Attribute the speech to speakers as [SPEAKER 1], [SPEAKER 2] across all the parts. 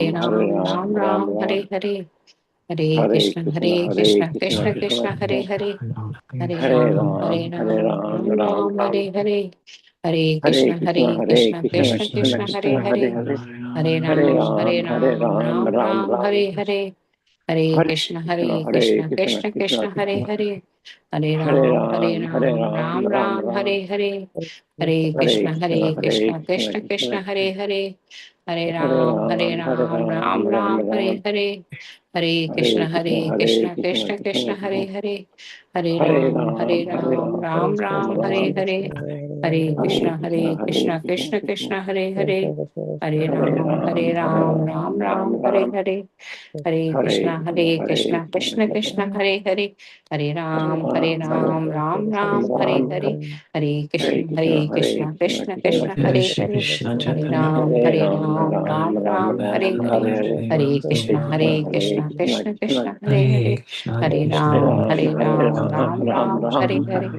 [SPEAKER 1] Hare Ram, Ram Ram,
[SPEAKER 2] Hare Krishna,
[SPEAKER 1] Hare
[SPEAKER 2] Krishna
[SPEAKER 1] Krishna,
[SPEAKER 2] Krishna,
[SPEAKER 1] Krishna
[SPEAKER 2] Hare
[SPEAKER 1] Krishna,
[SPEAKER 2] Hare, Hare
[SPEAKER 1] Hare
[SPEAKER 2] Ram,
[SPEAKER 1] Ram, Hare Ram,
[SPEAKER 2] Ram
[SPEAKER 1] Ram
[SPEAKER 2] Ram,
[SPEAKER 1] Ram,
[SPEAKER 2] Hare
[SPEAKER 1] Hare
[SPEAKER 2] Krishna,
[SPEAKER 1] Krishna, Hare
[SPEAKER 2] Krishna
[SPEAKER 1] Krishna,
[SPEAKER 2] Krishna,
[SPEAKER 1] Krishna Krishna, Hare Hare,
[SPEAKER 2] Hare
[SPEAKER 1] Hare
[SPEAKER 2] Ram,
[SPEAKER 1] Ram, Hare Ram,
[SPEAKER 2] Ram
[SPEAKER 1] Ram
[SPEAKER 2] Ram,
[SPEAKER 1] Ram,
[SPEAKER 2] Hare
[SPEAKER 1] Hare
[SPEAKER 2] Krishna,
[SPEAKER 1] Krishna, Hare
[SPEAKER 2] Krishna
[SPEAKER 1] Krishna,
[SPEAKER 2] Krishna,
[SPEAKER 1] Krishna
[SPEAKER 2] Hare
[SPEAKER 1] Krishna,
[SPEAKER 2] Hare, Hare
[SPEAKER 1] Hare
[SPEAKER 2] Ram,
[SPEAKER 1] Ram, Hare Ram,
[SPEAKER 2] Ram
[SPEAKER 1] Ram
[SPEAKER 2] Ram,
[SPEAKER 1] Ram,
[SPEAKER 2] Hare
[SPEAKER 1] Hare
[SPEAKER 2] Krishna,
[SPEAKER 1] Krishna, Hare
[SPEAKER 2] Krishna
[SPEAKER 1] Krishna,
[SPEAKER 2] Krishna,
[SPEAKER 1] Krishna
[SPEAKER 2] Hare
[SPEAKER 1] Krishna,
[SPEAKER 2] Hare, Hare
[SPEAKER 1] Hare
[SPEAKER 2] Ram,
[SPEAKER 1] Ram, Hare
[SPEAKER 2] Ram
[SPEAKER 1] Ram,
[SPEAKER 2] Ram,
[SPEAKER 1] Ram Ram,
[SPEAKER 2] Hare
[SPEAKER 1] Hare Krishna, Hare
[SPEAKER 2] Krishna,
[SPEAKER 1] Krishna,
[SPEAKER 2] Krishna
[SPEAKER 1] Krishna
[SPEAKER 2] Hare
[SPEAKER 1] Krishna,
[SPEAKER 2] Hare, Hare
[SPEAKER 1] Hare
[SPEAKER 2] Ram,
[SPEAKER 1] Ram, Hare Ram,
[SPEAKER 2] Ram
[SPEAKER 1] Hare
[SPEAKER 2] Ram,
[SPEAKER 1] Ram,
[SPEAKER 2] Hare
[SPEAKER 1] Hare
[SPEAKER 2] Krishna,
[SPEAKER 1] Krishna, Hare
[SPEAKER 2] Krishna
[SPEAKER 1] Krishna, Krishna,
[SPEAKER 2] Krishna, Hare Hare, Hare
[SPEAKER 1] Hare
[SPEAKER 2] Ram,
[SPEAKER 1] Ram, Hare
[SPEAKER 2] Ram
[SPEAKER 1] Ram, Ram
[SPEAKER 2] Ram,
[SPEAKER 1] Ram,
[SPEAKER 2] Hare
[SPEAKER 1] Hare
[SPEAKER 2] Krishna,
[SPEAKER 1] Krishna, Hare
[SPEAKER 2] Krishna
[SPEAKER 1] Krishna,
[SPEAKER 2] Krishna, Hare Hare, Hare
[SPEAKER 1] Hare
[SPEAKER 2] Ram,
[SPEAKER 1] Ram, Hare
[SPEAKER 2] Ram
[SPEAKER 1] Ram,
[SPEAKER 2] Ram,
[SPEAKER 1] Ram,
[SPEAKER 2] Hare
[SPEAKER 1] Hare
[SPEAKER 2] Krishna,
[SPEAKER 1] Krishna, Hare Krishna,
[SPEAKER 2] Krishna
[SPEAKER 1] Krishna
[SPEAKER 2] Krishna,
[SPEAKER 1] Krishna,
[SPEAKER 2] Hare Hare, Hare Ram,
[SPEAKER 1] Hare Ram,
[SPEAKER 2] Ram
[SPEAKER 1] Ram Ram,
[SPEAKER 2] Ram,
[SPEAKER 1] Ram
[SPEAKER 2] Hare
[SPEAKER 1] Ram,
[SPEAKER 2] Hare,
[SPEAKER 1] Hare
[SPEAKER 2] Hare
[SPEAKER 1] Hare
[SPEAKER 2] Krishna,
[SPEAKER 1] Hare Krishna,
[SPEAKER 2] Krishna
[SPEAKER 1] Krishna
[SPEAKER 2] Krishna, Hare Hare, Hare
[SPEAKER 1] Hare
[SPEAKER 2] Ram,
[SPEAKER 1] Ram, Hare Ram,
[SPEAKER 2] Ram
[SPEAKER 1] Ram
[SPEAKER 2] Ram,
[SPEAKER 1] Ram,
[SPEAKER 2] Hare Hare, Hare
[SPEAKER 1] Hare
[SPEAKER 2] Krishna,
[SPEAKER 1] Krishna, Hare Krishna,
[SPEAKER 2] Krishna
[SPEAKER 1] Krishna
[SPEAKER 2] Krishna,
[SPEAKER 1] Krishna,
[SPEAKER 2] Hare Hare, Hare
[SPEAKER 1] Hare
[SPEAKER 2] Ram,
[SPEAKER 1] Ram, Hare
[SPEAKER 2] Ram
[SPEAKER 1] Ram, Ram
[SPEAKER 2] Ram,
[SPEAKER 1] Ram,
[SPEAKER 2] Hare Hare,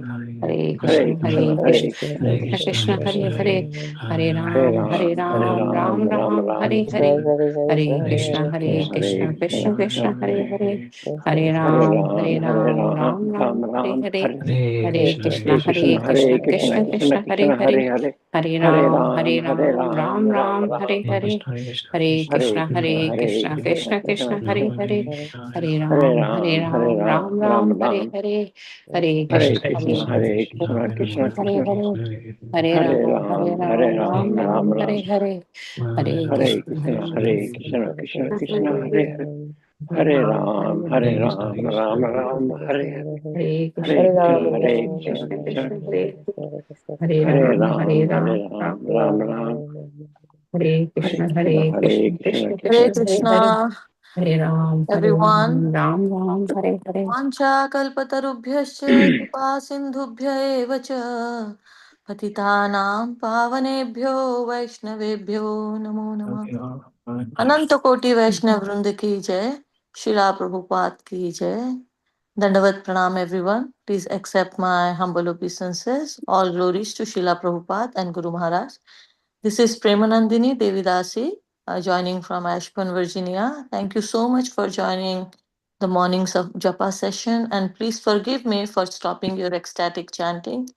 [SPEAKER 2] Hare
[SPEAKER 1] Hare Krishna,
[SPEAKER 2] Krishna,
[SPEAKER 1] Krishna
[SPEAKER 2] Krishna Krishna,
[SPEAKER 1] Krishna,
[SPEAKER 2] Hare Hare, Hare
[SPEAKER 1] Hare
[SPEAKER 2] Ram,
[SPEAKER 1] Ram, Hare Ram,
[SPEAKER 2] Ram
[SPEAKER 1] Ram
[SPEAKER 2] Ram, Hare
[SPEAKER 1] Ram,
[SPEAKER 2] Hare,
[SPEAKER 1] Hare
[SPEAKER 2] Hare
[SPEAKER 1] Hare Krishna, Hare Krishna,
[SPEAKER 2] Krishna
[SPEAKER 1] Krishna
[SPEAKER 2] Krishna, Hare
[SPEAKER 1] Krishna,
[SPEAKER 2] Hare,
[SPEAKER 1] Hare Hare,
[SPEAKER 2] Hare
[SPEAKER 1] Hare
[SPEAKER 2] Ram,
[SPEAKER 1] Ram, Hare
[SPEAKER 2] Ram
[SPEAKER 1] Ram, Ram
[SPEAKER 2] Ram,
[SPEAKER 1] Ram,
[SPEAKER 2] Hare Hare, Hare
[SPEAKER 1] Hare
[SPEAKER 2] Krishna,
[SPEAKER 1] Krishna, Hare Krishna,
[SPEAKER 2] Krishna
[SPEAKER 1] Krishna
[SPEAKER 2] Krishna, Hare
[SPEAKER 1] Krishna,
[SPEAKER 2] Hare, Hare
[SPEAKER 1] Hare
[SPEAKER 2] Ram,
[SPEAKER 1] Ram, Hare
[SPEAKER 2] Ram
[SPEAKER 1] Ram, Ram
[SPEAKER 2] Ram, Hare
[SPEAKER 1] Ram,
[SPEAKER 2] Hare, Hare
[SPEAKER 1] Hare
[SPEAKER 2] Krishna,
[SPEAKER 1] Krishna, Hare Krishna, Krishna
[SPEAKER 2] Hare
[SPEAKER 1] Krishna,
[SPEAKER 2] Hare, Hare
[SPEAKER 1] Hare
[SPEAKER 2] Ram,
[SPEAKER 1] Ram, Hare
[SPEAKER 2] Ram
[SPEAKER 1] Ram, Ram
[SPEAKER 2] Ram, Hare
[SPEAKER 1] Ram,
[SPEAKER 2] Hare, Hare
[SPEAKER 1] Hare
[SPEAKER 2] Krishna,
[SPEAKER 1] Krishna, Hare Krishna, Krishna Krishna,
[SPEAKER 2] Hare
[SPEAKER 1] Hare Hare,
[SPEAKER 2] Hare
[SPEAKER 1] Hare
[SPEAKER 2] Ram,
[SPEAKER 1] Ram, Hare Ram, Ram Ram, Hare Hare,
[SPEAKER 2] Hare
[SPEAKER 1] Hare
[SPEAKER 2] Krishna,
[SPEAKER 1] Krishna,
[SPEAKER 2] Hare
[SPEAKER 1] Hare Krishna,
[SPEAKER 2] Krishna,
[SPEAKER 1] Krishna
[SPEAKER 2] Krishna
[SPEAKER 1] Krishna,
[SPEAKER 2] Hare Hare
[SPEAKER 1] Hare
[SPEAKER 2] Ram,
[SPEAKER 1] Ram, Hare
[SPEAKER 2] Ram
[SPEAKER 1] Ram, Ram Ram,
[SPEAKER 2] Hare
[SPEAKER 1] Hare
[SPEAKER 2] Krishna,
[SPEAKER 1] Krishna, Hare Krishna,
[SPEAKER 2] Krishna
[SPEAKER 3] Hare
[SPEAKER 1] Krishna
[SPEAKER 2] Krishna, Hare
[SPEAKER 1] Krishna,
[SPEAKER 2] Hare
[SPEAKER 3] Krishna,
[SPEAKER 2] Hare Ram,
[SPEAKER 3] everyone.
[SPEAKER 2] Ram Hare Hare.
[SPEAKER 3] Vancha kalpatarubhyascha kripa sindhubhya eva cha patitanam pavanebhyo vaishnavebhyo namo namah. अनंत कोटि वैष्णव वृंद की जय. शिला प्रभुपाद की जय. Dandavat pranam everyone. Please accept my humble obeisances. All glories to Srila Prabhupada and Guru Maharaj. This is Premanandini Devidasi, joining from Ashburn, Virginia. Thank you so much for joining the mornings of Japa session, and please forgive me for stopping your ecstatic chanting.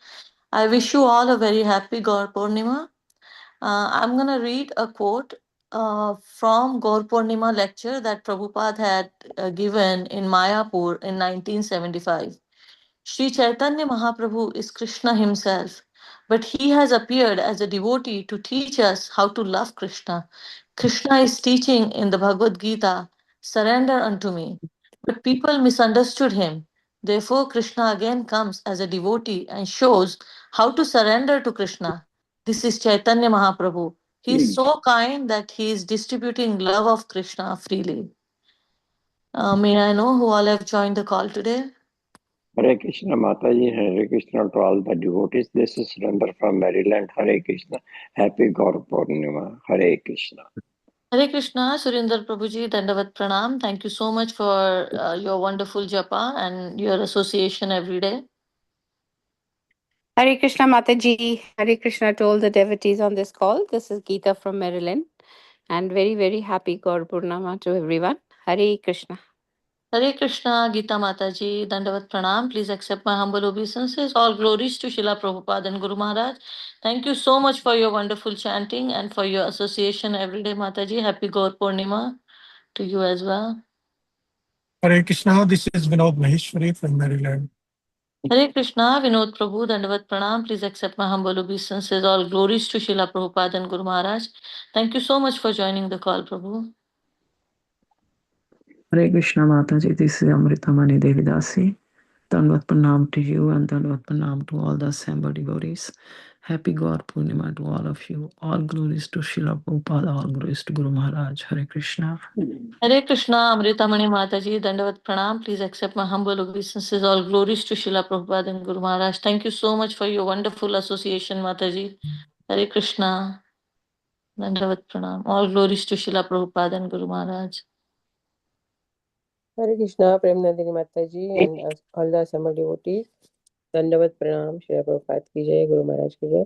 [SPEAKER 3] I wish you all a very happy Gaur Poornima. I'm going to read a quote from Gaur Poornima lecture that Prabhupada had given in Mayapur in 1975. Sri Chaitanya Mahaprabhu is Krishna himself, but he has appeared as a devotee to teach us how to love Krishna. Krishna is teaching in the Bhagavad Gita, surrender unto me. But people misunderstood him. Therefore, Krishna again comes as a devotee and shows how to surrender to Krishna. This is Chaitanya Mahaprabhu. He is so kind that he is distributing love of Krishna freely. May I know who all have joined the call today?
[SPEAKER 1] Hare Krishna Mataji, Hare Krishna to all the devotees. This is Surendra from Maryland. Hare Krishna. Happy Gaur Purnima. Hare Krishna.
[SPEAKER 3] Hare Krishna, Surinder Prabhuji, Dandavat Pranam. Thank you so much for your wonderful japa and your association every day.
[SPEAKER 2] Hare Krishna Mataji, Hare Krishna to all the devotees on this call. This is Geeta from Maryland, and very, very happy Gaur Purnama to everyone. Hare Krishna.
[SPEAKER 3] Hare Krishna, Geeta Mataji, Dandavat Pranam. Please accept my humble obeisances. All glories to Srila Prabhupada and Guru Maharaj. Thank you so much for your wonderful chanting and for your association every day, Mataji. Happy Gaur Purnima to you as well.
[SPEAKER 4] Hare Krishna, this is Vinod Maheshwari from Maryland.
[SPEAKER 3] Hare Krishna, Vinod Prabhu, Dandavat Pranam. Please accept my humble obeisances. All glories to Srila Prabhupada and Guru Maharaj. Thank you so much for joining the call, Prabhu.
[SPEAKER 5] Hare Krishna Mataji, this is Amritamani Devidasi. Dandavat Pranam to you and Dandavat Pranam to all the assembled devotees. Happy Gaur Purnima to all of you. All glories to Srila Prabhupada, all glories to Guru Maharaj. Hare Krishna.
[SPEAKER 3] Hare Krishna, Amritamani Mataji, Dandavat Pranam. Please accept my humble obeisances. All glories to Srila Prabhupada and Guru Maharaj. Thank you so much for your wonderful association, Mataji. Hare Krishna, Dandavat Pranam. All glories to Srila Prabhupada and Guru Maharaj.
[SPEAKER 6] Hare Krishna, Premanandini Mataji and all the assembled devotees. Dandavat Pranam, Shri Prabhupada ki jai, Guru Maharaj ki jai.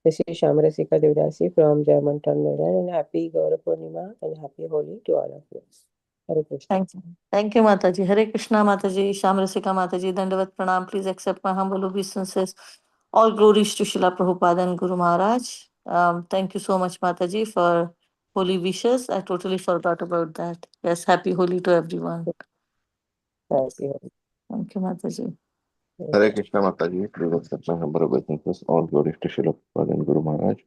[SPEAKER 6] This is Shamrasika Devdasi from Germantown, Maryland, and happy Gaur Poornima and happy Holi to all of you. Hare Krishna.
[SPEAKER 3] Thank you. Thank you, Mataji. Hare Krishna, Mataji. Shamrasika Mataji. Dandavat Pranam. Please accept my humble obeisances. All glories to Srila Prabhupada and Guru Maharaj. Thank you so much, Mataji, for holy wishes. I totally forgot about that. Yes, happy Holi to everyone.
[SPEAKER 6] Happy Holi.
[SPEAKER 3] Thank you, Mataji.
[SPEAKER 7] Hare Krishna Mataji, please accept my humble obeisances. All glories to Srila Prabhupada and Guru Maharaj.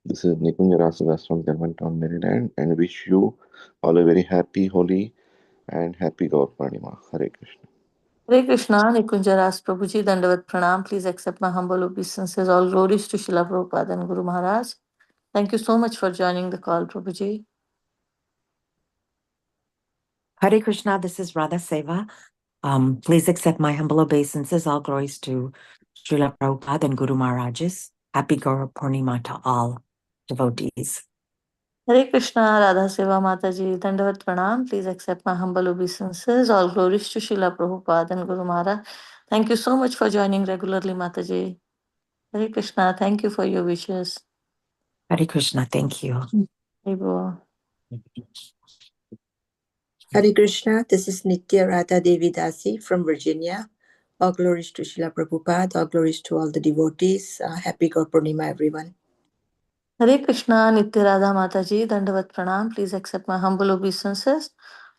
[SPEAKER 7] This is Nikunj Rasudas from Germantown, Maryland, and wish you all a very happy Holi and happy Gaur Poornima. Hare Krishna.
[SPEAKER 3] Hare Krishna, Nikunja Ras Prabhuji, Dandavat Pranam. Please accept my humble obeisances. All glories to Srila Prabhupada and Guru Maharaj. Thank you so much for joining the call, Prabhuji.
[SPEAKER 8] Hare Krishna, this is Radha Seva. Please accept my humble obeisances. All glories to Srila Prabhupada and Guru Maharajas. Happy Gaur Poornima to all devotees.
[SPEAKER 3] Hare Krishna, Radha Seva Mataji, Dandavat Pranam. Please accept my humble obeisances. All glories to Srila Prabhupada and Guru Maharaj. Thank you so much for joining regularly, Mataji. Hare Krishna, thank you for your wishes.
[SPEAKER 8] Hare Krishna, thank you.
[SPEAKER 3] Prabhu.
[SPEAKER 9] Hare Krishna, this is Nitya Radha Devi Dasi from Virginia. All glories to Srila Prabhupada, all glories to all the devotees. Happy Gaur Purnima, everyone.
[SPEAKER 3] Hare Krishna, Nitya Radha Mataji, Dandavat Pranam. Please accept my humble obeisances.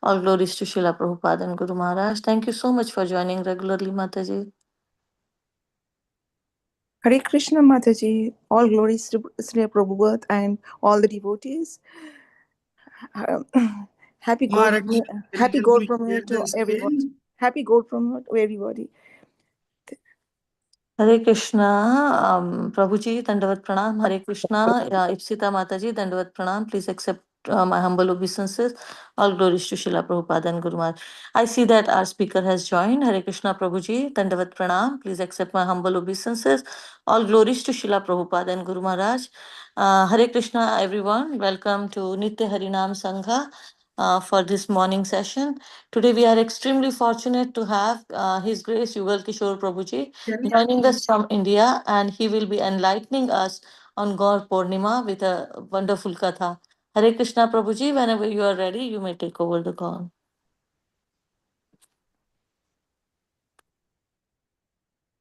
[SPEAKER 3] All glories to Srila Prabhupada and Guru Maharaj. Thank you so much for joining regularly, Mataji.
[SPEAKER 10] Hare Krishna Mataji, all glories to Sri Prabhupada and all the devotees. Happy Gaur Purnima to everyone. Happy Gaur Purnima to everybody.
[SPEAKER 3] Hare Krishna, Prabhuji, Dandavat Pranam. Hare Krishna, Ipsita Mataji, Dandavat Pranam. Please accept my humble obeisances. All glories to Srila Prabhupada and Guru Maharaj. I see that our speaker has joined. Hare Krishna, Prabhuji, Dandavat Pranam. Please accept my humble obeisances. All glories to Srila Prabhupada and Guru Maharaj. Hare Krishna, everyone. Welcome to Nitya Harinam Sangha. For this morning session. Today we are extremely fortunate to have His Grace Yugal Kishore Prabhuji joining us from India, and he will be enlightening us on Gaur Poornima with a wonderful Katha. Hare Krishna Prabhuji, whenever you are ready, you may take over the call.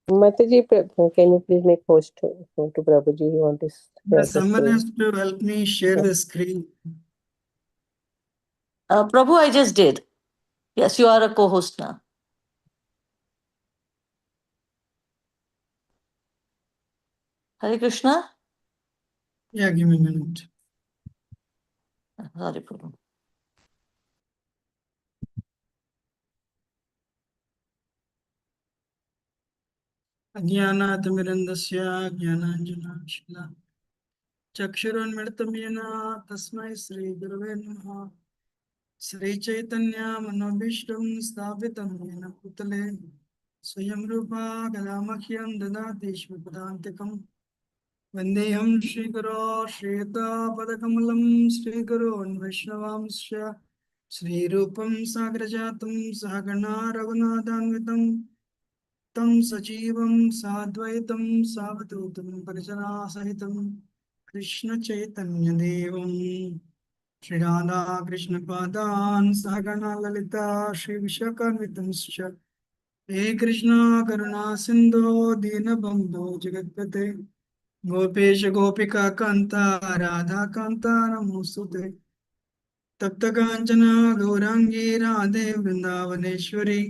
[SPEAKER 6] Mataji, can you please make host to Prabhuji? He wants to share the
[SPEAKER 4] Someone
[SPEAKER 6] screen.
[SPEAKER 4] has to help me share the screen.
[SPEAKER 3] Prabhu, I just did. Yes, you are a co-host now. Hare Krishna?
[SPEAKER 4] Yeah, give me a minute.
[SPEAKER 3] Sorry, Prabhu.
[SPEAKER 4] अज्ञानातिमिरन्दस्य ज्ञानाञ्जनाशला चक्षुरुन्मिलितं येन तस्मै श्रीगुरवे नमः श्रीचैतन्यमनोभीष्टं स्थापितं येन भूतले स्वयं रूपा कलामह्यं ददाति स्वपदान्तिकं वन्देऽहं श्रीगुरो श्रीयुतापदकमलं श्रीगुरोन् वैष्णवांश्च श्रीरूपं साग्रजातं सहगणा रघुनाथान्वितं तं सजीवं साद्वैतं सावधूतं परिजनासहितं कृष्णचैतन्यदेवं श्रीराधा कृष्णपादान् सहगणा ललिता श्रीविशाखान्वितंश्च हे कृष्णा करुणा सिन्धो दीनबन्धो जगत्पते गोपेश गोपिका कान्ता राधा कान्ता नमोऽस्तुते तप्तकाञ्चन गौराङ्गी राधे वृन्दावनेश्वरी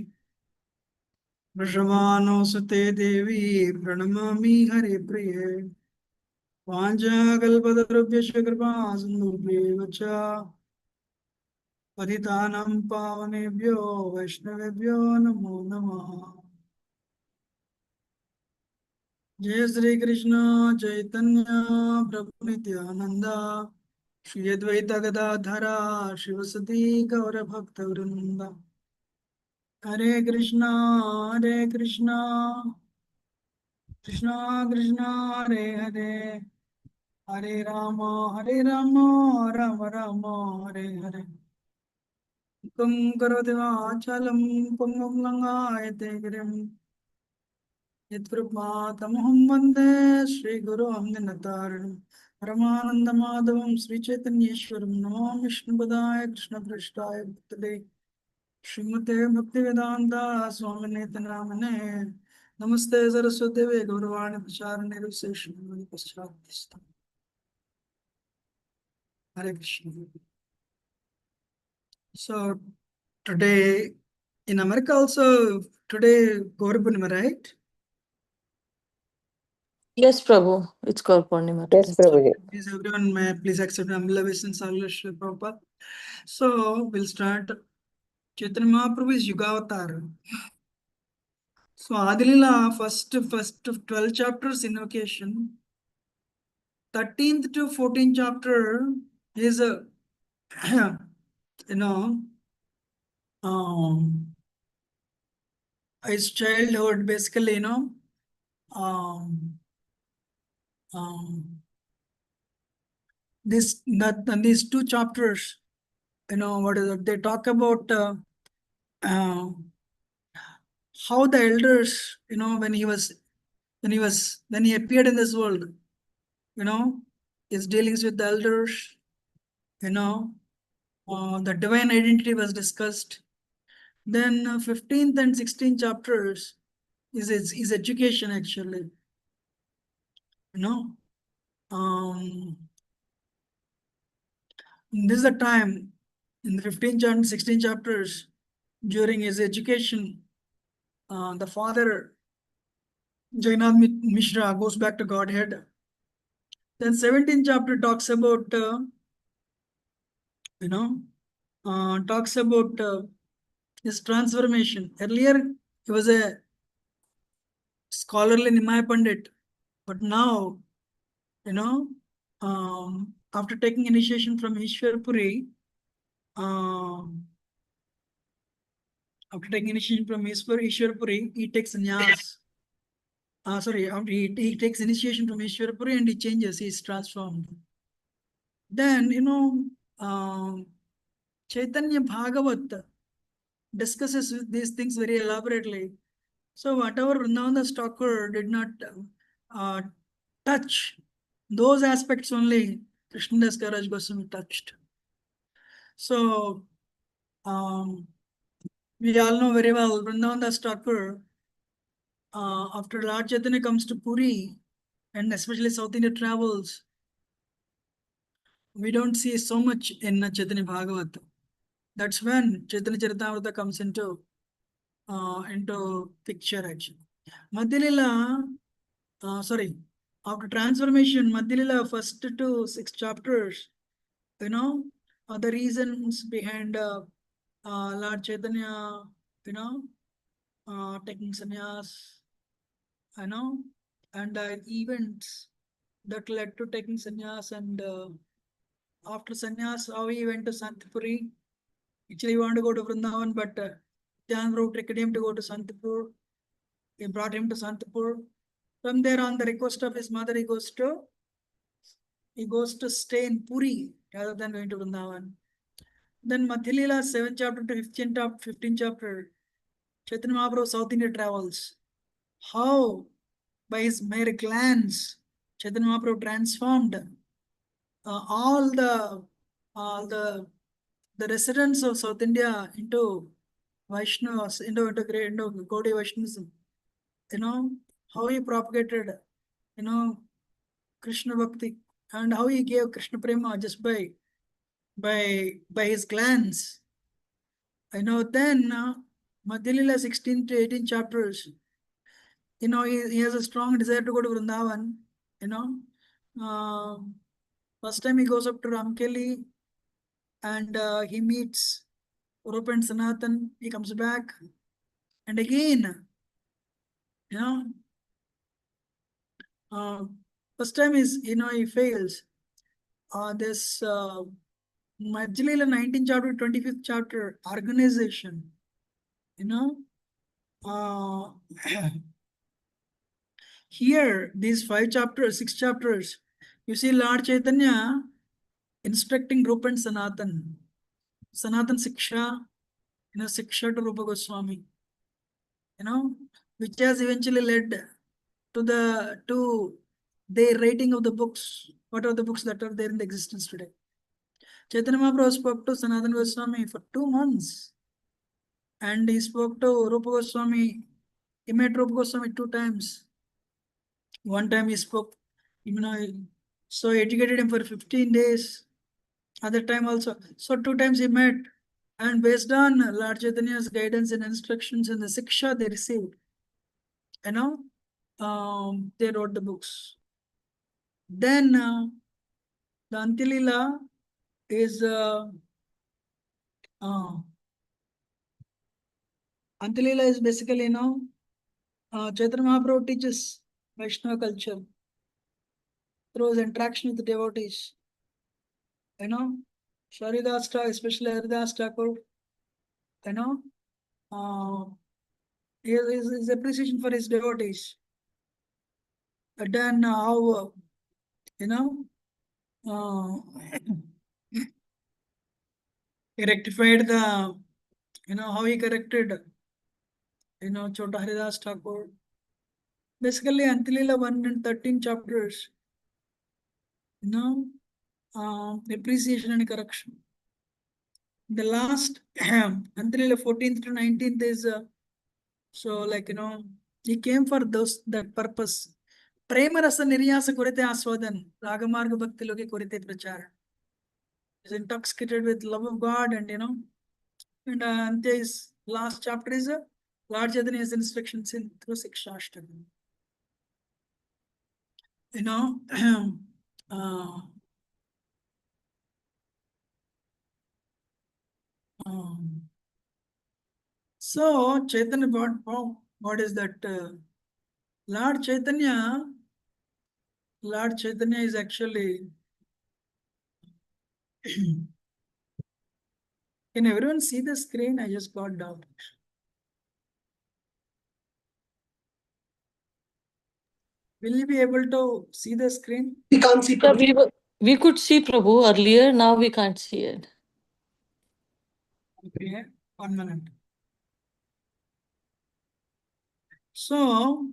[SPEAKER 4] वृषभानुसुते देवी प्रणमामि हरिप्रिये वाञ्छाकल्पतरुभ्यश्च कृपा सिन्धुभ्येव च पतितानां पावनेभ्यो वैष्णवेभ्यो नमो नमः। जय श्री कृष्ण चैतन्य प्रभु नित्यानंद श्री अद्वैत गदाधरा शिवसती गौर भक्तवृंद हरे कृष्णा कृष्णा कृष्णा हरे हरे हरे राम राम राम हरे हरे तुम करोति वाचालं पुंगं लंघायते गिरिं
[SPEAKER 11] यत्कृपातमहं वन्दे श्रीगुरुं निनतारणं परमानन्दमाधवं श्रीचैतन्येश्वरं नमो विष्णुपदाय कृष्णपृष्ठाय भूतले श्रीमते भक्तिवेदान्ता स्वामिनेत्र नामने नमस्ते सरस्वती गौरवाणी प्रचारणे विशेषण पश्चात् Hare Krishna. So today in America also today Gaur Poornima, right?
[SPEAKER 3] Yes, Prabhu. It's Gaur Poornima
[SPEAKER 6] Yes,
[SPEAKER 3] today.
[SPEAKER 6] Prabhuji.
[SPEAKER 11] Please everyone may please accept humble obeisance and Srila Prabhupada. So we'll start. Chaitanya Mahaprabhu is Yuga Avatar. So Adilila first 12 chapters invocation. 13th to 14th chapter is a you know his childhood basically, these two chapters, what is it? They talk about how the elders, when he appeared in this world, his dealings with the elders, the divine identity was discussed. Then 15th and 16th chapters is education actually, this is the time in the 15th and 16th chapters during his education, the father Jainath Mishra goes back to Godhead. Then 17th chapter talks about his transformation. Earlier he was a scholarly Nimai Pandit, but now after taking initiation from Ishwar Puri, Ishwar Puri, he takes sannyas. He takes initiation from Ishwar Puri and he changes, he's transformed. Then, Chaitanya Bhagavat discusses these things very elaborately. So whatever Vrindavan Thakur did not touch, those aspects only Krishnadas Kaviraj Goswami touched. So we all know very well Vrindavan Thakur, after Lord Chaitanya comes to Puri, and especially South India travels, we don't see so much in Chaitanya Bhagavat. That's when Chaitanya Charitamrita comes into picture actually. Madhyalila, after transformation, Madhyalila first to 6 chapters, the reasons behind Lord Chaitanya, taking sannyas, and events that led to taking sannyas, and after sannyas, how he went to Santipuri. Actually, he wanted to go to Vrindavan, but Dhyan Prabhu tricked him to go to Santipur. He brought him to Santipur. From there, on the request of his mother, he goes to stay in Puri rather than going to Vrindavan. Then Madhyalila, 7th chapter to 15th chapter, Chaitanya Mahaprabhu South India travels. How, by his mere glance, Chaitanya Mahaprabhu transformed all the residents of South India into Vaishnavas, into Gaudiya Vaishnavism. How he propagated, Krishna Bhakti, and how he gave Krishna Prema just by his glance. Then Madhyalila 16 to 18 chapters, he has a strong desire to go to Vrindavan. First time he goes up to Ramkeli and he meets Rupa and Sanatan. He comes back, and again, first time he fails. This Madhyalila 19th chapter, 25th chapter, organization. Here, these 5 chapters, 6 chapters, you see Lord Chaitanya instructing Rupa and Sanatan. Sanatan Siksha, Siksha to Rupa Goswami, which has eventually led to their rating of the books. What are the books that are there in the existence today? Chaitanya Mahaprabhu spoke to Sanatana Goswami for 2 months. And he spoke to Rupa Goswami. He met Rupa Goswami 2 times. One time he spoke, so he educated him for 15 days. Other time also. So 2 times he met. And based on Lord Chaitanya's guidance and instructions and the Siksha they received, they wrote the books. Then the Antilila is Antilila is basically Chaitanya Mahaprabhu teaches Vaishnava culture through his interaction with the devotees. Sharidas Thakur, especially Haridas Thakur, his appreciation for his devotees. And then how, he rectified the, how he corrected, Chota Haridas Thakur. Basically, Antilila 1 and 13 chapters, appreciation and correction. The last, Antilila 14th to 19th is, he came for that purpose. Prema rasa niryasa korite aswadan, ragamarga bhakti loke korite prachara. Is intoxicated with love of God, and and Antya's last chapter is Lord Chaitanya's instructions through Sikshashtaka. So Chaitanya, what is that? Lord Chaitanya is actually. Can everyone see the screen? I just got down. Will you be able to see the screen?
[SPEAKER 3] We can't see. We could see Prabhu earlier. Now we can't see it.
[SPEAKER 11] Okay, 1 minute. So,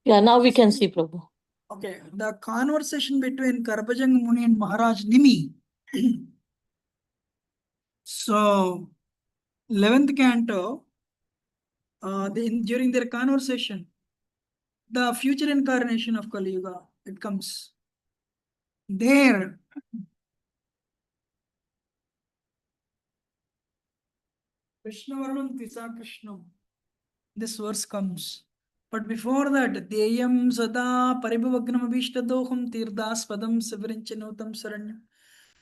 [SPEAKER 3] yeah, now we can see Prabhu.
[SPEAKER 11] Okay, the conversation between Karbajang Muni and Maharaj Nimi. So, 11th canto, during their conversation, the future incarnation of Kali Yuga, it comes. There, Krishna Varnam Tisa Krishna, this verse comes. But before that, Deyam Sada Paribhavagnam Abhishtadoham Tirdas Padam Savrinchanotam Saranya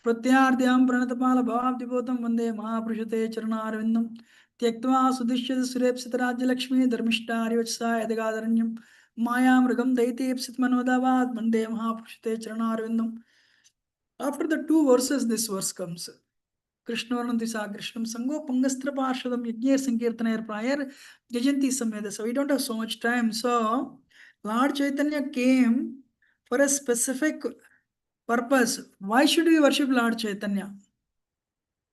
[SPEAKER 11] Pratyardhyam Pranatapala Bhavdibotam Vande Mahaprishate Charanarvindam Tyaktva Sudishyat Surepsitarajya Lakshmi Dharmishtari Vachsa Yadagadharanyam Mayam Ragam Daiti Ipsit Manodavad Vande Mahaprishate Charanarvindam. After the 2 verses, this verse comes. Krishna Varnantisa Krishnam Sango Pangastra Parshadam Yajnir Sankirtana prior Jajanti Samveda. So we don't have so much time. So Lord Chaitanya came for a specific purpose. Why should we worship Lord Chaitanya?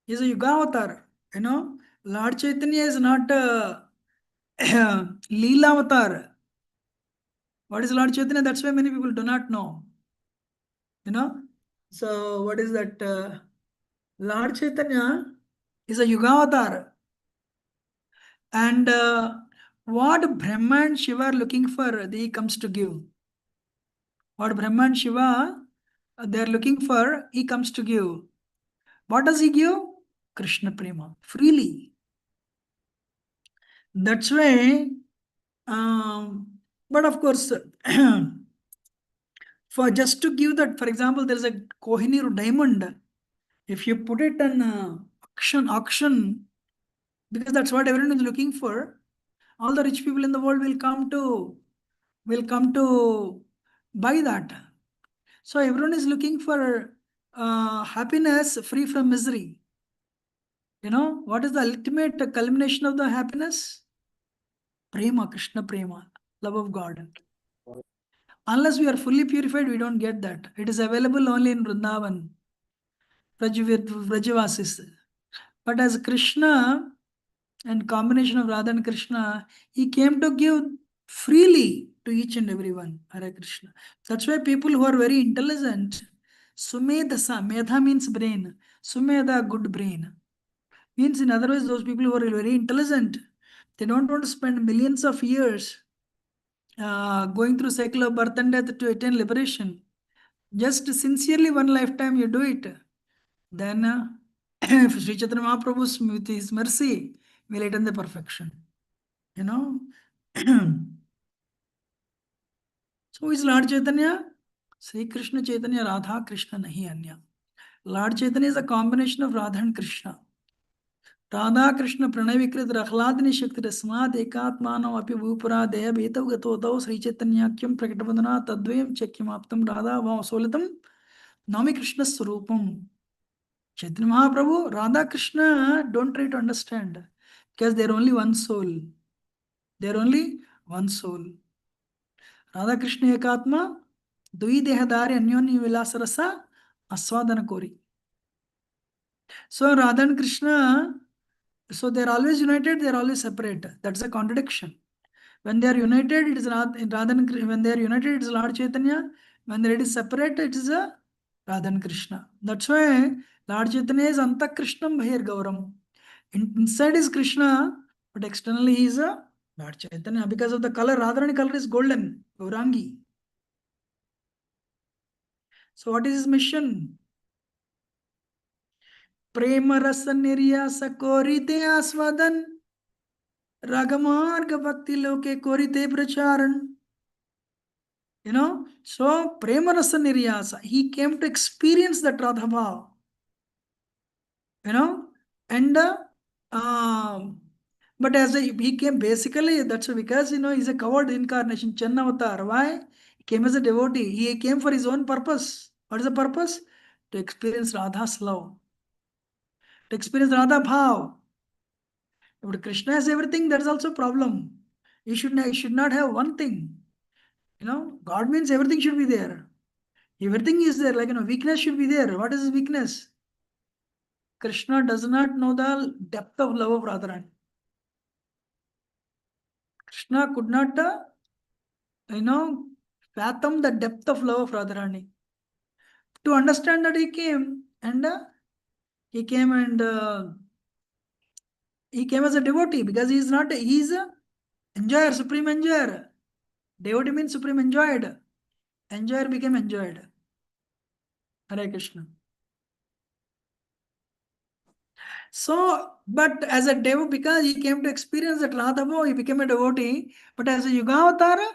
[SPEAKER 11] He is a Yuga avatar. Lord Chaitanya is not a Leela avatar. What is Lord Chaitanya? That's why many people do not know. So what is that? Lord Chaitanya is a Yuga avatar. And what Brahma and Shiva are looking for, he comes to give. What Brahma and Shiva, they are looking for, he comes to give. What does he give? Krishna Prema, freely. That's why, but of course, for just to give that, for example, there is a Kohinoor diamond. If you put it on auction, because that's what everyone is looking for, all the rich people in the world will come to buy that. So everyone is looking for happiness free from misery. What is the ultimate culmination of the happiness? Prema, Krishna Prema, love of God. Unless we are fully purified, we don't get that. It is available only in Vrindavan. Vrajavasis. But as Krishna and combination of Radha and Krishna, he came to give freely to each and everyone. Hare Krishna. That's why people who are very intelligent, Sumedasa, Medha means brain, Sumedha, good brain. Means in other words, those people who are very intelligent, they don't want to spend millions of years going through cycle of birth and death to attain liberation. Just sincerely one lifetime you do it. Then if Sri Chaitanya Mahaprabhu with his mercy will attain the perfection. You know. So who is Lord Chaitanya? Sri Krishna Chaitanya Radha Krishna nahi anya. Lord Chaitanya is a combination of Radha and Krishna. Radha Krishna Pranay Vikrit Rakhladini Shakti Rasmad Ekatmanam Api Bhupara Deya Betav Gatotau Sri Chaitanyakyam Prakatavadana Tadvayam Chakyam Aptam Radha Vasolitam Nami Krishna Sarupam. Chaitanya Mahaprabhu, Radha Krishna, don't try to understand because they're only one soul. They're only one soul. Radha Krishna Ekatma, Dui Dehadari Anyoni Vilasarasa, Aswadana Kori. So Radha and Krishna, so they're always united, they're always separate. That's a contradiction. When they are united, it is Radha and when they are united, it is Lord Chaitanya. When it is separate, it is a Radha and Krishna. That's why Lord Chaitanya is Anta Krishnam Bhayar Gauram. Inside is Krishna, but externally he is a Lord Chaitanya. Because of the color, Radharani color is golden, Gaurangi. So what is his mission? Prema rasa niryasa korite aswadan Ragamarga bhakti loke korite pracharan. You know, so prema rasa niryasa. He came to experience that Radha Bhav. You know, and but as he came basically, that's because he's a coward incarnation, Channavatar. Why? He came as a devotee. He came for his own purpose. What is the purpose? To experience Radha's love. To experience Radha Bhav. If Krishna has everything, that's also a problem. He should not have one thing. God means everything should be there. Everything is there, like weakness should be there. What is his weakness? Krishna does not know the depth of love of Radharani. Krishna could not, fathom the depth of love of Radharani. To understand that he came and he came as a devotee because he is a enjoyer, supreme enjoyer. Devotee means supreme enjoyed. Enjoyer became enjoyed. Hare Krishna. So, but as a devotee, because he came to experience that Radha Bhav, he became a devotee. But as a Yugavatara,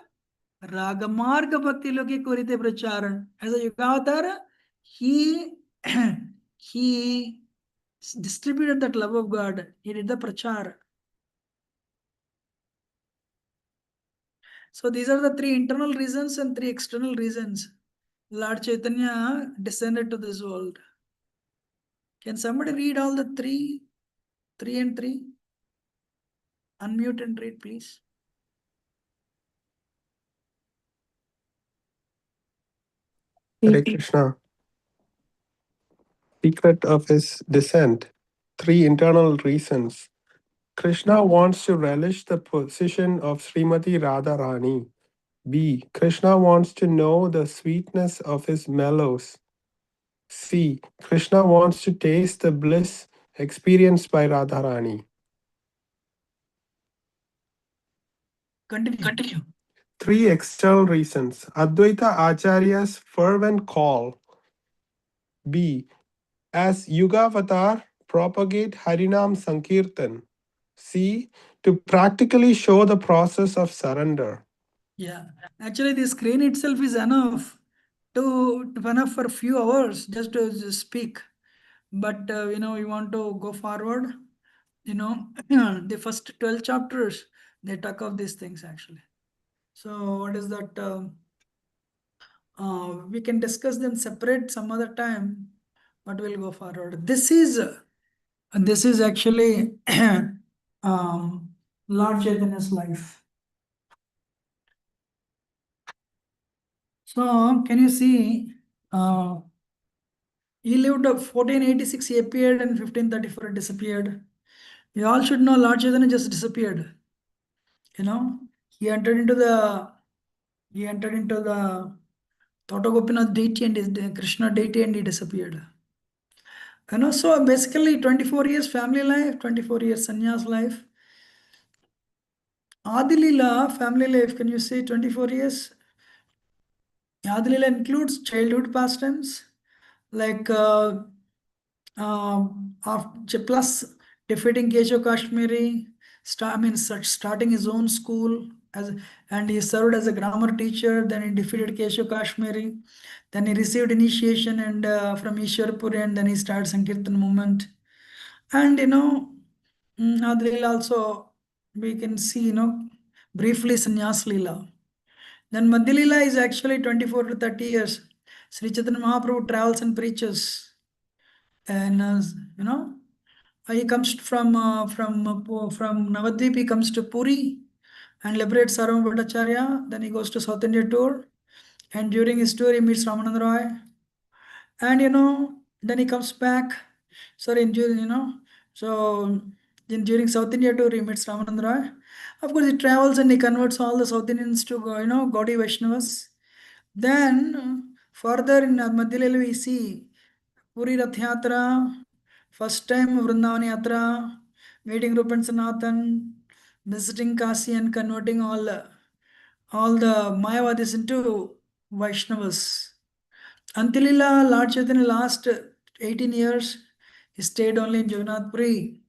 [SPEAKER 11] Ragamarga Bhakti Loki Korite Pracharan. As a Yugavatara, he distributed that love of God. He did the prachar. So these are the three internal reasons and three external reasons. Lord Chaitanya descended to this world. Can somebody read all the three and three? Unmute and read, please.
[SPEAKER 12] Hare Krishna. Secret of his descent. Three internal reasons. Krishna wants to relish the position of Srimati Radharani. B. Krishna wants to know the sweetness of his mellows. C. Krishna wants to taste the bliss experienced by Radharani.
[SPEAKER 11] Continue.
[SPEAKER 12] Three external reasons. Advaita Acharya's fervent call. B. As Yugavatar, propagate Harinam Sankirtan. C. To practically show the process of surrender.
[SPEAKER 11] Yeah, actually the screen itself is enough for a few hours just to speak. But we want to go forward. The first 12 chapters, they talk of these things actually. So what is that? We can discuss them separate some other time, but we'll go forward. This is actually Lord Chaitanya's life. So can you see He lived 1486, he appeared, and 1534 disappeared. We all should know Lord Chaitanya just disappeared. You know, he entered into the Tata Gopinath deity and his Krishna deity, and he disappeared. You know, so basically 24 years family life, 24 years sannyas life. Adilila family life, can you say 24 years? Adilila includes childhood pastimes like plus defeating Keshav Kashmiri, starting his own school and he served as a grammar teacher. Then he defeated Keshav Kashmiri. Then he received initiation and from Ishwarpuri, and then he started Sankirtan movement. And Adilila also we can see briefly Sannyas Leela. Then Madhya Leela is actually 24 to 30 years. Sri Chaitanya Mahaprabhu travels and preaches, and he comes from Navadvip. He comes to Puri and liberates Sarvam Bhattacharya. Then he goes to South India tour, and during his tour he meets Ramananda Roy, and then he comes back. Sorry, so during South India tour he meets Ramananda Roy. Of course, he travels and he converts all the South Indians to Gaudiya Vaishnavas. Then further in Madhya Leela we see Puri Rath Yatra, first time Vrindavan Yatra, meeting Rupan Sanatan, visiting Kasi and converting all the Mayavadis into Vaishnavas. Antilila, Lord Chaitanya last 18 years, he stayed only in Jagannath Puri.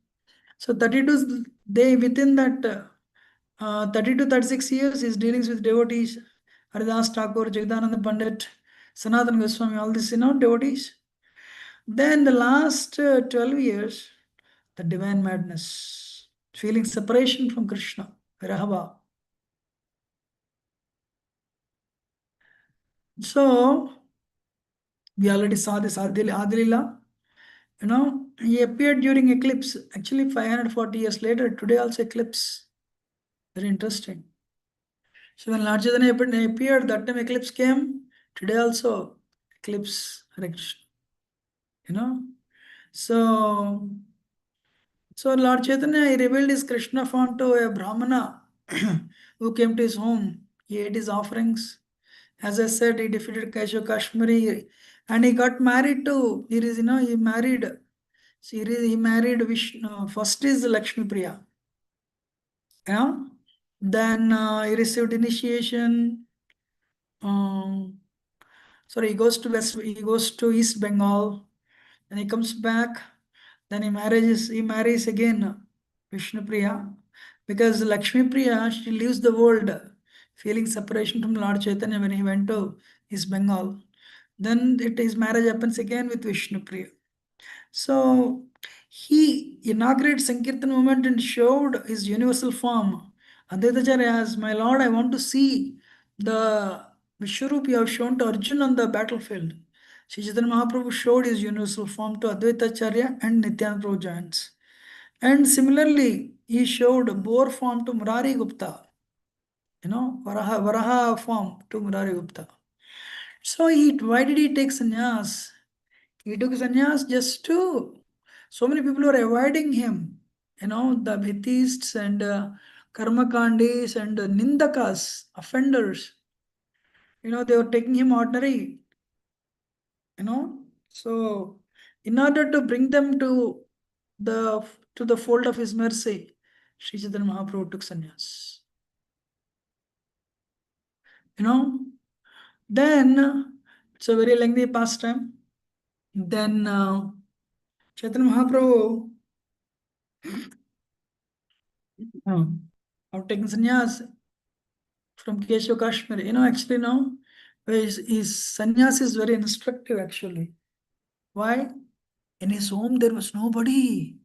[SPEAKER 11] So 32 they within that 30 to 36 years, his dealings with devotees, Haridas Thakur, Jagdananda Pandit, Sanatana Goswami, all these devotees. Then the last 12 years, the divine madness, feeling separation from Krishna, Rahava. So we already saw this Adilila. He appeared during eclipse. Actually, 540 years later, today also eclipse. Very interesting. So when Lord Chaitanya appeared, that time eclipse came. Today also eclipse. Hare Krishna. So Lord Chaitanya, he revealed his Krishna form to a Brahmana who came to his home. He ate his offerings. As I said, he defeated Keshav Kashmiri, and he got married to. He married. He married Vishnu. First is Lakshmi Priya. Yeah. Then he received initiation. He goes to East Bengal. Then he comes back. Then he marries again Vishnu Priya, because Lakshmi Priya, she leaves the world feeling separation from Lord Chaitanya when he went to East Bengal. Then his marriage happens again with Vishnu Priya. So he inaugurated Sankirtan movement and showed his universal form. Advaitacharya asked, "My Lord, I want to see the Vishwarup you have shown to Arjuna on the battlefield." Sri Chaitanya Mahaprabhu showed his universal form to Advaitacharya and Nityananda Prabhu giants. And similarly, he showed boar form to Murari Gupta. Varaha form to Murari Gupta. So why did he take sannyas? He took sannyas just to. So many people were avoiding him. The atheists and karmakandis and nindakas, offenders. They were taking him ordinary. So in order to bring them to the fold of his mercy, Sri Chaitanya Mahaprabhu took sannyas. Then it's a very lengthy pastime. Then Chaitanya Mahaprabhu, after taking sannyas from Keshav Kashmir, actually now his sannyas is very instructive actually. Why? In his home there was nobody.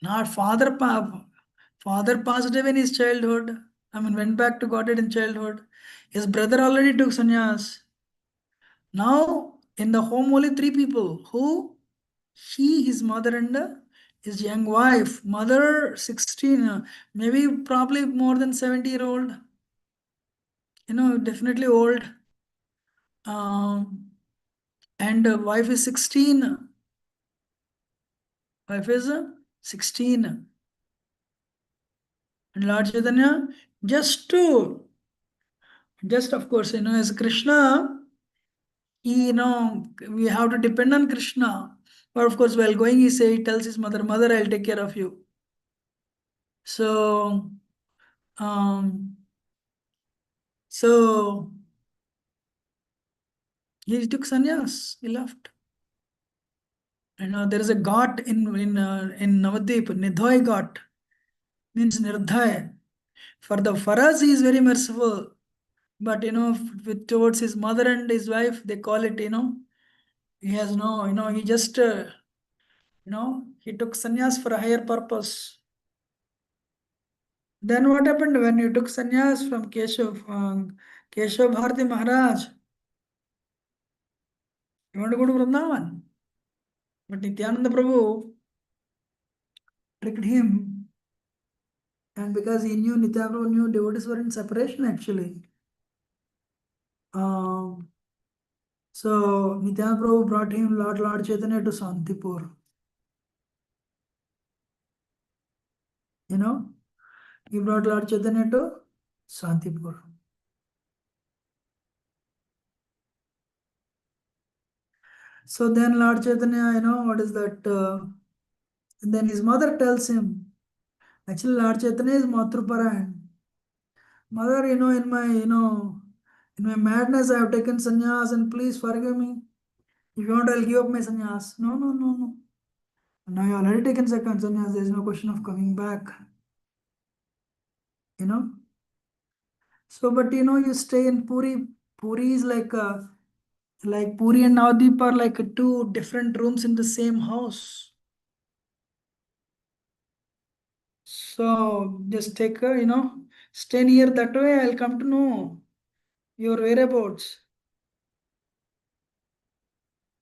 [SPEAKER 11] Not father passed away in his childhood. Went back to Godhead in childhood. His brother already took sannyas. Now in the home only 3 people. Who? He, his mother, and his young wife. Mother 16, maybe probably more than 70-year-old. Definitely old. And wife is 16. Wife is 16. And Lord Chaitanya, just of course, as Krishna, we have to depend on Krishna. But of course, while going, he tells his mother, Mother, I'll take care of you. So, he took sannyas. He left. There is a ghat in Navadvip, Nidhoy ghat, means Nirdhay. For us, he is very merciful. But towards his mother and his wife, they call it, he has he just, he took sannyas for a higher purpose. Then what happened when you took sannyas from Keshav Bharati Maharaj? You want to go to Vrindavan? But Nityananda Prabhu tricked him, and because he knew, Nityananda Prabhu knew devotees were in separation actually. So Nityananda Prabhu brought him Lord Chaitanya to Santipur. He brought Lord Chaitanya to Santipur. So then Lord Chaitanya, what is that? Then his mother tells him, actually Lord Chaitanya is Matruparayan. Mother, in my madness, I have taken sannyas, and please forgive me. If you want, I'll give up my sannyas. No. Now you already taken second sannyas. There is no question of coming back. So, but you stay in Puri. Puri is like Puri and Navadvip are like two different rooms in the same house. So just take stay near that way. I'll come to know your whereabouts.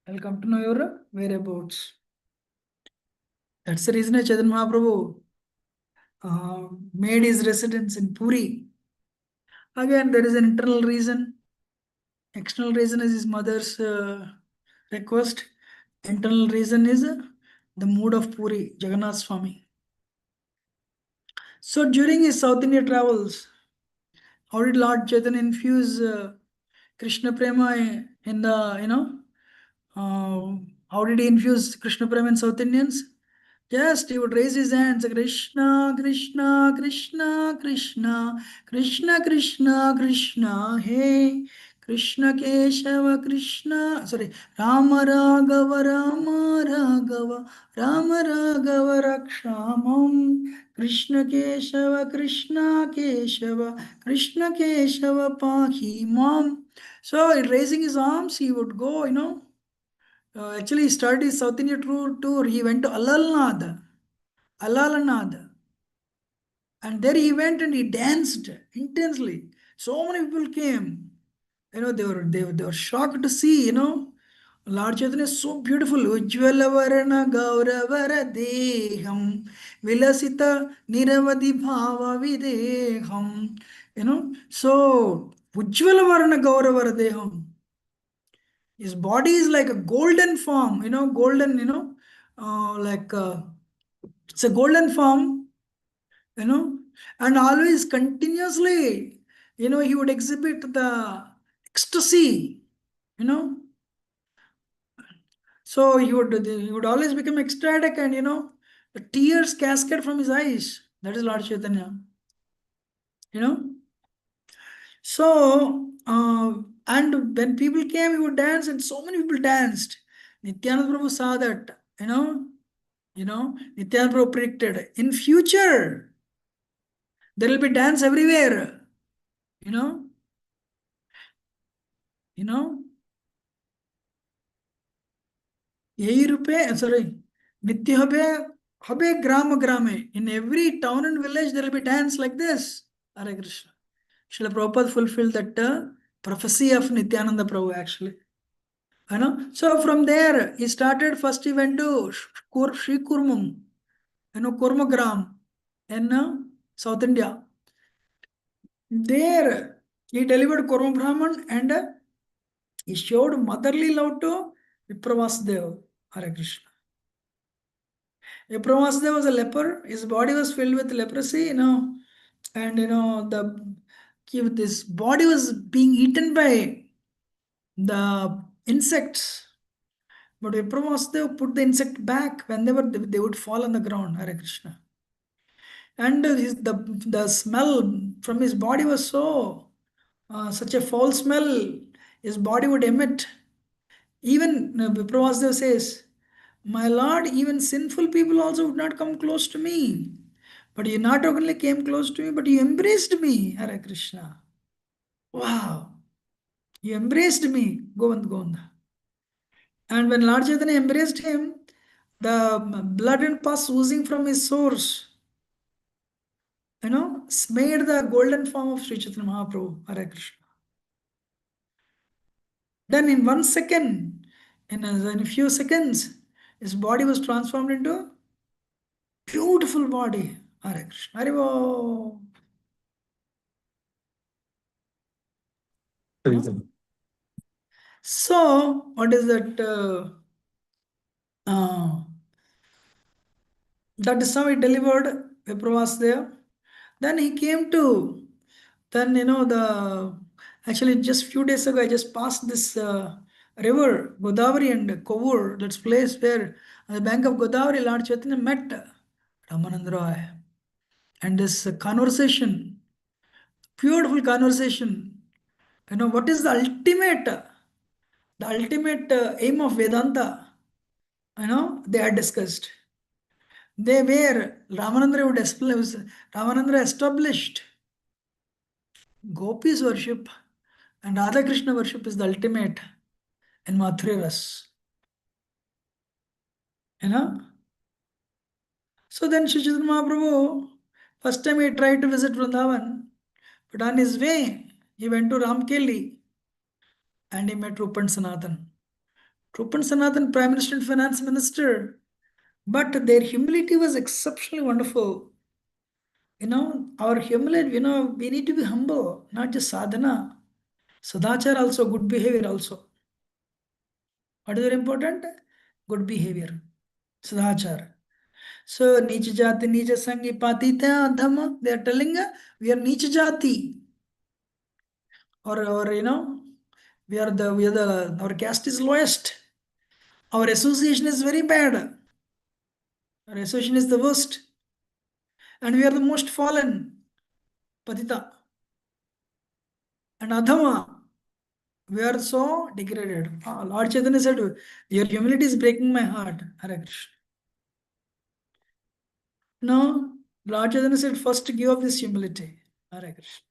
[SPEAKER 11] I'll come to know your whereabouts. That's the reason Chaitanya Mahaprabhu made his residence in Puri. Again, there is an internal reason. External reason is his mother's request. Internal reason is the mood of Puri, Jagannath Swami. So during his South India travels, how did Lord Chaitanya infuse Krishna Prema in the, how did he infuse Krishna Prema in South Indians? Just he would raise his hands, Krishna, Krishna, Krishna, Krishna, Krishna, Krishna, Krishna, hey, Krishna Keshava, Krishna, sorry, Rama Raghava, Rama Raghava, Rama Raghava Rakshamam, Krishna Keshava, Krishna Keshava, Krishna Keshava Pahi Mam. So, in raising his arms, he would go, actually, he started his South India tour. He went to Alalnad. And there he went and he danced intensely. So many people came. They were shocked to see, Lord Chaitanya is so beautiful. Ujjvala varana gauravara deham vilasita niravadi bhava videham. So Ujjvala varana gauravara deham. His body is like a golden form, golden, it's a golden form, and always continuously, he would exhibit the ecstasy, So he would always become ecstatic, and the tears cascade from his eyes. That is Lord Chaitanya. So, and when people came, he would dance, and so many people danced. Nityananda Prabhu saw that, Nityananda Prabhu predicted, in future, there will be dance everywhere, यही रूपे sorry nitya habe grame in every town and village there will be dance like this. Hare Krishna. Srila Prabhupada fulfilled that prophecy of Nityananda Prabhu actually. So from there he started. First he went to Sri Kurmam, Kurmagram in South India. There he delivered Kurma Brahman, and he showed motherly love to Vipravasudeva, Hare Krishna. Vipravasudeva was a leper. His body was filled with leprosy, and this body was being eaten by the insects. But Vipravasudeva put the insect back whenever they would fall on the ground, Hare Krishna. And the smell from his body was such a foul smell, his body would emit. Even Vipravasudeva says, my Lord, even sinful people also would not come close to me. But you not only came close to me, but you embraced me, Hare Krishna. Wow. You embraced me, Govinda. And when Lord Chaitanya embraced him, the blood and pus oozing from his sores, smeared the golden form of Sri Chaitanya Mahaprabhu, Hare Krishna. Then in 1 second, in a few seconds, his body was transformed into a beautiful body. Hare Krishna. Hare So, what is that? That is how he delivered Vipravasudeva. Then he came to, actually just few days ago, I just passed this river, Godavari and Kovur, that's place where on the bank of Godavari, Lord Chaitanya met Ramananda Roy. And this conversation, beautiful conversation, what is the ultimate aim of Vedanta, they had discussed. They were, Ramananda established Gopis worship and Radha Krishna worship is the ultimate in Mathura Ras. So then Sri Chaitanya Mahaprabhu, first time he tried to visit Vrindavan, but on his way, he went to Ramkeli and he met Rupan Sanatan. Rupan Sanatan, Prime Minister and Finance Minister, but their humility was exceptionally wonderful. Our humility, we need to be humble, not just sadhana. Sadachar also, good behavior also. What is very important? Good behavior. Sadachar. So, Nicha Jati, Nicha Sangi Patita Dhamma, they are telling we are Nicha Jati. Or our caste is lowest. Our association is very bad. Our association is the worst. And we are the most fallen. Patita. And Adhama. We are so degraded. Lord Chaitanya said, your humility is breaking my heart. Hare Krishna. No, Lord Chaitanya said, first give up this humility. Hare Krishna.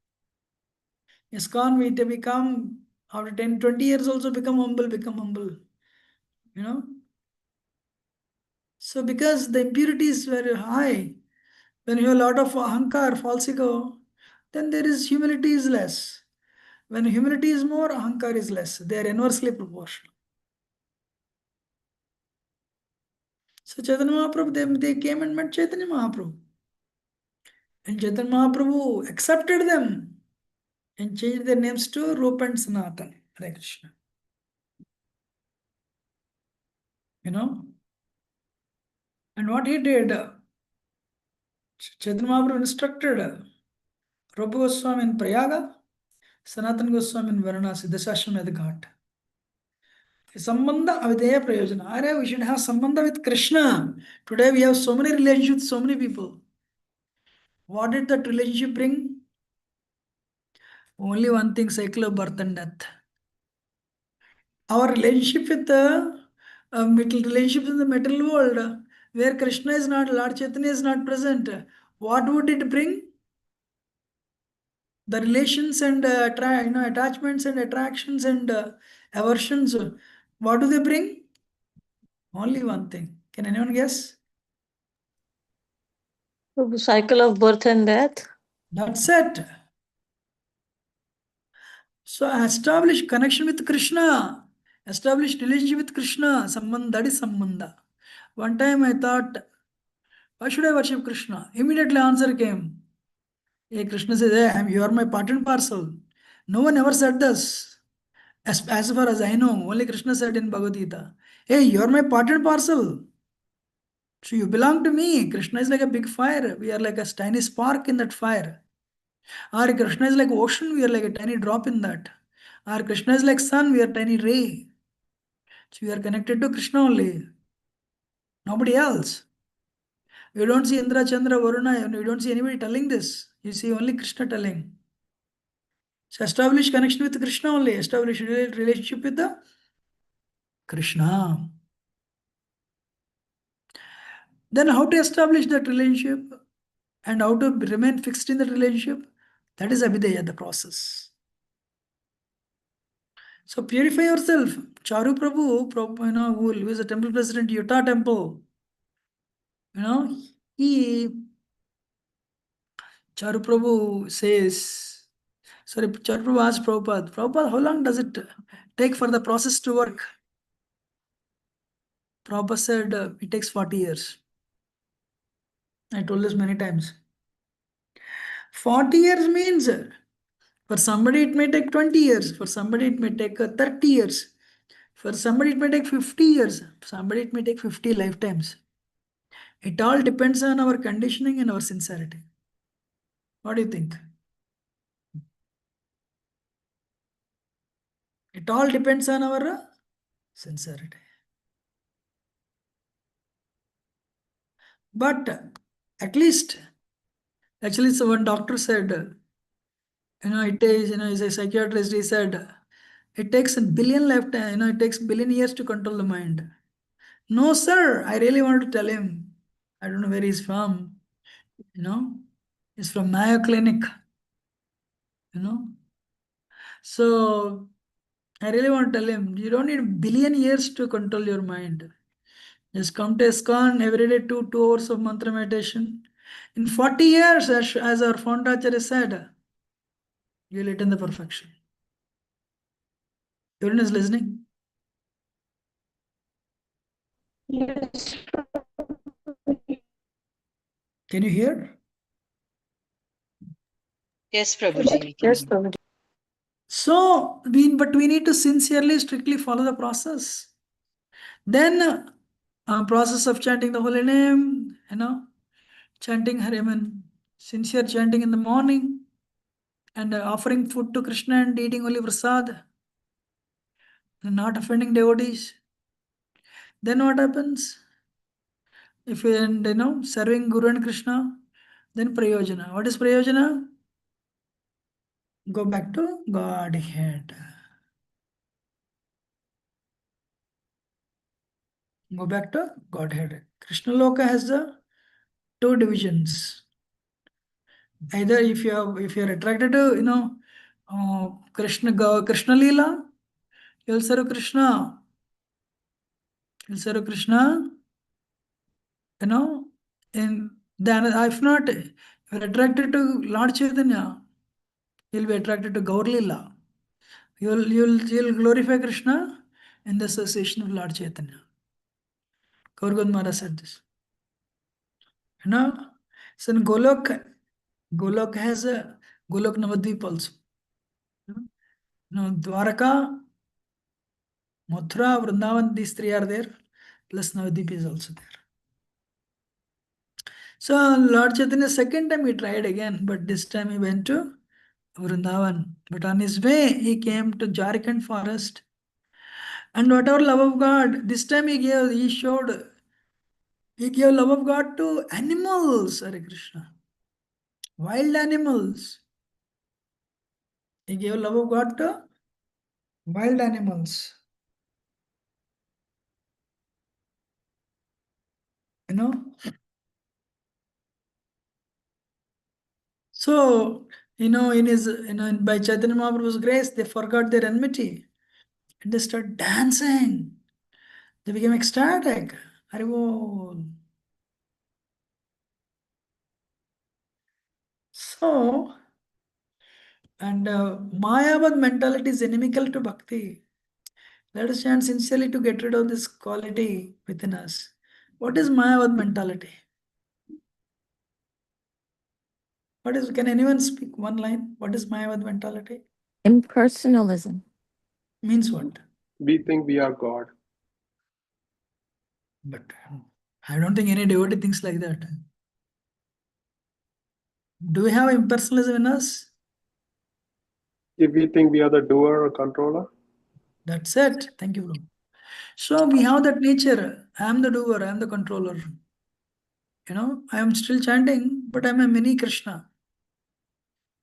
[SPEAKER 11] ISKCON, we to become, after 10, 20 years also become humble. So because the impurities were high, when you have a lot of ahankar, false ego, then there is humility is less. When humility is more, ahankar is less. They are inversely proportional. So Chaitanya Mahaprabhu, they came and met Chaitanya Mahaprabhu. And Chaitanya Mahaprabhu accepted them and changed their names to Rupa and Sanatan. Hare Krishna. And what he did, Chaitanya Mahaprabhu instructed Rupa Goswami in Prayaga, Sanatan Goswami in Varanasi, Dasashwamedha Ghat. Sambandha avideya prayojana. Are we should have sambandha with Krishna. Today we have so many relationships with so many people. What did that relationship bring? Only one thing, cycle of birth and death. Our relationship with the relationships in the material world, where Krishna is not, Lord Chaitanya is not present, what would it bring? The relations and attachments and attractions and aversions, what do they bring? Only one thing. Can anyone guess?
[SPEAKER 3] The cycle of birth and death.
[SPEAKER 11] That's it. So establish connection with Krishna. Establish relationship with Krishna. Sambandha, that is sambandha. One time I thought, why should I worship Krishna? Immediately answer came. Hey, Krishna says, hey, you are my part and parcel. No one ever said this. As far as I know, only Krishna said in Bhagavad Gita, hey, you're my part and parcel. So you belong to me. Krishna is like a big fire. We are like a tiny spark in that fire. Or Krishna is like ocean. We are like a tiny drop in that. Or Krishna is like sun. We are tiny ray. So we are connected to Krishna only. Nobody else. You don't see Indra, Chandra, Varuna. You don't see anybody telling this. You see only Krishna telling. So establish connection with Krishna only. Establish relationship with the Krishna. Then how to establish that relationship and how to remain fixed in that relationship? That is Abhidheya, the process. So purify yourself. Charu Prabhu, who is a temple president, Utah Temple, Charu Prabhu says, Charu Prabhu asked Prabhupada, how long does it take for the process to work? Prabhupada said, it takes 40 years. I told this many times. 40 years means for somebody it may take 20 years, for somebody it may take 30 years, for somebody it may take 50 years, for somebody it may take 50 lifetimes. It all depends on our conditioning and our sincerity. What do you think? It all depends on our sincerity. But at least, actually, so one doctor said, it is, as a psychiatrist, he said, it takes a billion lifetime, it takes billion years to control the mind. No, sir, I really want to tell him. I don't know where he's from. He's from Mayo Clinic. So I really want to tell him, you don't need a billion years to control your mind. Just come to ISKCON every day, 2 hours of mantra meditation. In 40 years, as our founder Acharya said, you will attain the perfection. Everyone is listening?
[SPEAKER 2] Yes.
[SPEAKER 11] Can you hear?
[SPEAKER 13] Yes, Prabhuji. We can
[SPEAKER 2] Yes,
[SPEAKER 13] hear.
[SPEAKER 2] Prabhuji.
[SPEAKER 11] So, but we need to sincerely, strictly follow the process. Then, process of chanting the holy name, chanting Hariman, sincere chanting in the morning, and offering food to Krishna and eating only prasad, and not offending devotees. Then what happens? If you serving Guru and Krishna, then prayojana. What is prayojana? Go back to Godhead. Go back to Godhead. Krishna Loka has the 2 divisions. Either if you're attracted to Krishna Leela, you'll serve Krishna. You'll serve Krishna. And then if not, if you're attracted to Lord Chaitanya, you'll be attracted to Gaur Leela. You'll glorify Krishna in the association of Lord Chaitanya. Gaur Maharaj said this. So in Golok has a Golok Navadvip also. Dwaraka, Mathura, Vrindavan, these 3 are there, plus Navadvip is also there. So Lord Chaitanya, second time he tried again, but this time he went to Vrindavan. But on his way, he came to Jharkhand forest. And whatever love of God, this time he gave love of God to animals, Hare Krishna. Wild animals. He gave love of God to wild animals. So, in his, by Chaitanya Mahaprabhu's grace, they forgot their enmity and they started dancing. They became ecstatic. Haribol. So, and Mayavad mentality is inimical to bhakti. Let us chant sincerely to get rid of this quality within us. What is Mayavad mentality? Can anyone speak one line? What is Mayavad mentality?
[SPEAKER 8] Impersonalism.
[SPEAKER 11] Means what?
[SPEAKER 12] We think we are God.
[SPEAKER 11] But I don't think any devotee thinks like that. Do we have impersonalism in us?
[SPEAKER 12] If we think we are the doer or controller,
[SPEAKER 11] That's it. Thank you, bro. So we have that nature. I am the doer, I am the controller. You know, I am still chanting, but I'm a mini Krishna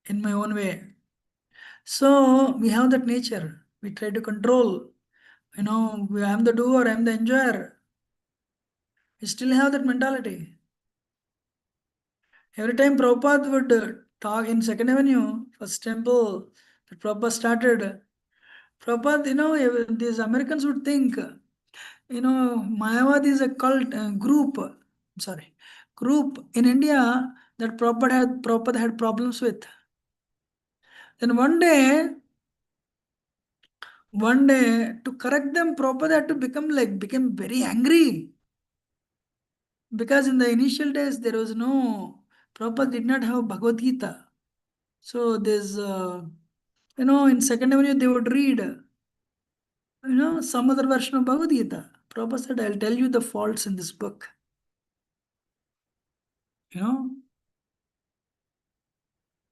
[SPEAKER 11] in my own way. So we have that nature. We try to control. You know, I am the doer, I am the enjoyer. We still have that mentality. Every time Prabhupada would talk in Second Avenue, first temple that Prabhupada started, Prabhupada, you know, these Americans would think, you know, Mayavad is a cult group in India that Prabhupada had problems with. Then one day, to correct them, Prabhupada had to became very angry. Because in the initial days, there was no, Prabhupada did not have Bhagavad Gita. So there's, you know, in Second Avenue, they would read, you know, some other version of Bhagavad Gita. Prabhupada said, I'll tell you the faults in this book. You know.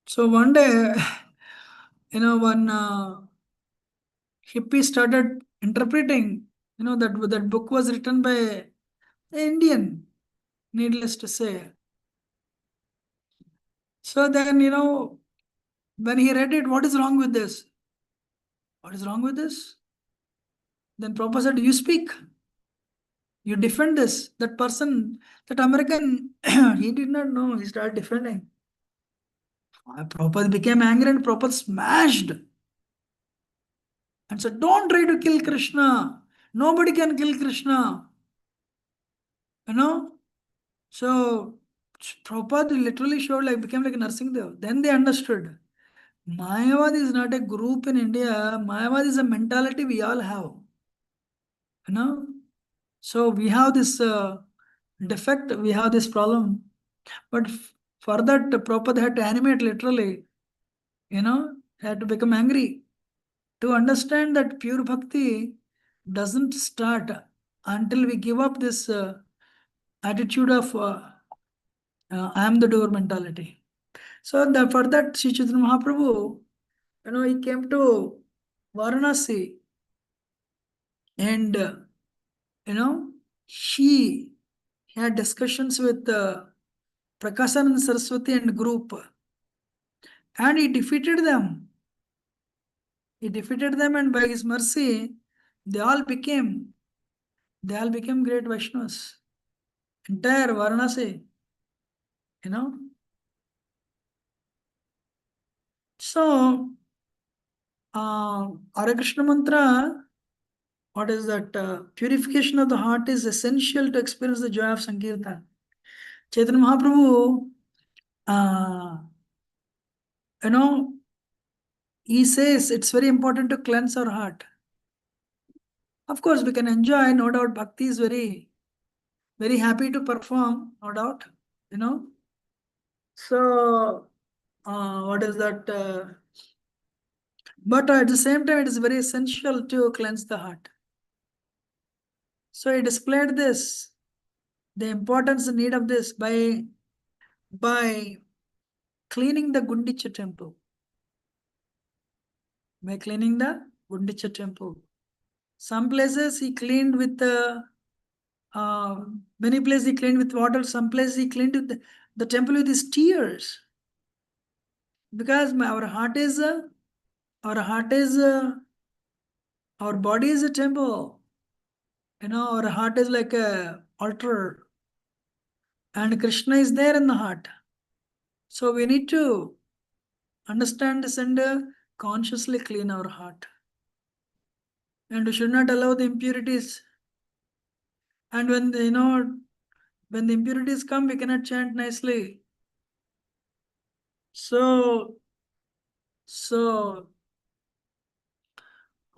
[SPEAKER 11] So one day, you know, one hippie started interpreting, you know, that book was written by an Indian, needless to say. So then, you know, when he read it, what is wrong with this? What is wrong with this? Then Prabhupada said, you speak. You defend this. That person, that American, he did not know. He started defending. Prabhupada became angry and Prabhupada smashed and said, don't try to kill Krishna. Nobody can kill Krishna. You know? So Prabhupada literally showed became like a nursing dev. Then they understood. Mayavad is not a group in India. Mayavad is a mentality we all have. You know? So we have this defect, we have this problem. But for that, Prabhupada had to animate literally. You know, had to become angry. To understand that pure bhakti doesn't start until we give up this attitude of I am the doer mentality. So for that, Sri Chaitanya Mahaprabhu, you know, he came to Varanasi and, you know, he had discussions with Prakasanand Saraswati and group and he defeated them. He defeated them and by his mercy, they all became great Vaishnavas. Entire Varanasi, you know. So, Hare Krishna mantra, what is that? Purification of the heart is essential to experience the joy of Sankirtan. Chaitanya Mahaprabhu, you know, he says it's very important to cleanse our heart. Of course, we can enjoy, no doubt, bhakti is very, very happy to perform, no doubt, you know. So, what is that? But at the same time, it is very essential to cleanse the heart. So he displayed this, the importance and need of this by cleaning the Gundicha temple. By cleaning the Gundicha temple. Some places he cleaned with many places he cleaned with water. Some places he cleaned with the temple with his tears. Because our body is a temple. You know, our heart is like a altar. And Krishna is there in the heart. So we need to understand this and consciously clean our heart. And we should not allow the impurities. And when when the impurities come, we cannot chant nicely. So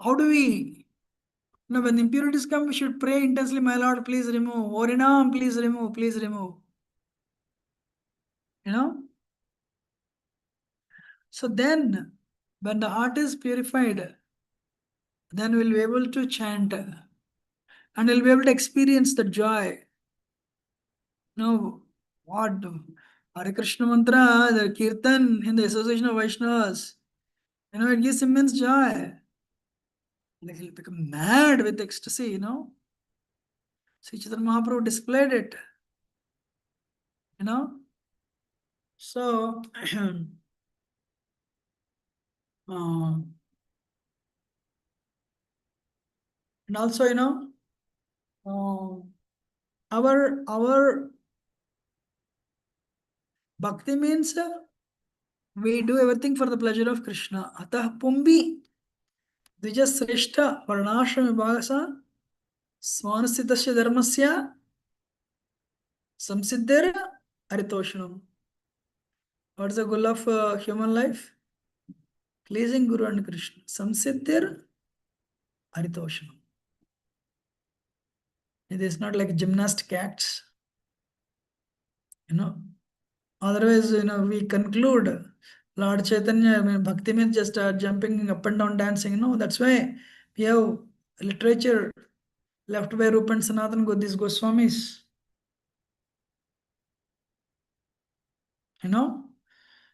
[SPEAKER 11] how do we? When the impurities come, we should pray intensely, my Lord, please remove. Orinam, please remove, please remove. You know? So then, when the heart is purified, then we'll be able to chant and we'll be able to experience the joy. No, what? Hare Krishna mantra, the kirtan in the association of Vaishnavas, it gives immense joy. Like he'll become mad with ecstasy, Sri Chaitanya Mahaprabhu displayed it, So, and also, our bhakti means we do everything for the pleasure of Krishna. Atah Pumbi Dvijasreshta Varnashram Vibhagasa Swanasitasya Dharmasya Samsiddhir Aritoshanam. What's the goal of human life? Pleasing Guru and Krishna. Samsiddhir Aritoshanam. It is not like gymnastic acts. Otherwise, we conclude Lord Chaitanya, Bhakti means just jumping up and down dancing. That's why we have literature left by Rupa and Sanatan these Goswamis.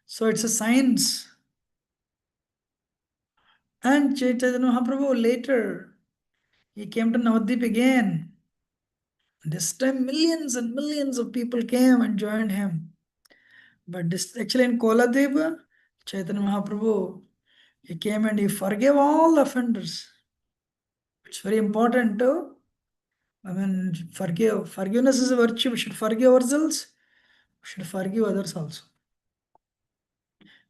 [SPEAKER 11] So it's a science. And Chaitanya Mahaprabhu later, he came to Navadvip again. This time millions and millions of people came and joined him. But this actually in Koladeva, Chaitanya Mahaprabhu, he came and he forgave all the offenders. It's very important to, forgive. Forgiveness is a virtue. We should forgive ourselves. We should forgive others also.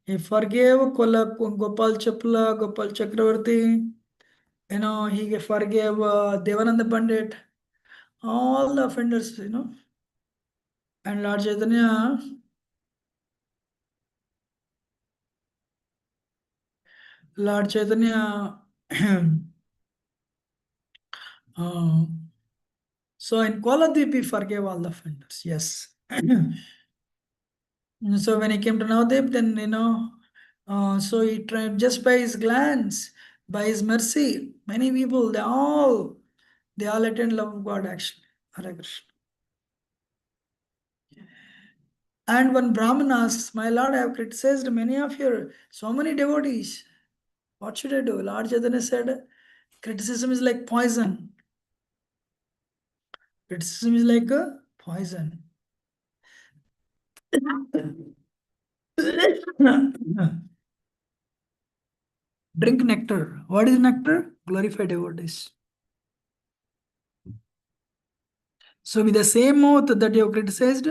[SPEAKER 11] He forgave Gopal Chapla, Gopal Chakravarti. He forgave Devananda Pandit. All the offenders, And Lord Chaitanya, so in Koladvip he forgave all the offenders. Yes. So when he came to Navadvip, then so he tried just by his glance, by his mercy, many people, they all attained love of God actually. Hare Krishna. And one Brahman asks, my Lord, I have criticized many of your, so many devotees. What should I do? Lord Chaitanya said, criticism is like poison. Criticism is like a poison. Drink nectar. What is nectar? Glorify devotees. So with the same mouth that you have criticized,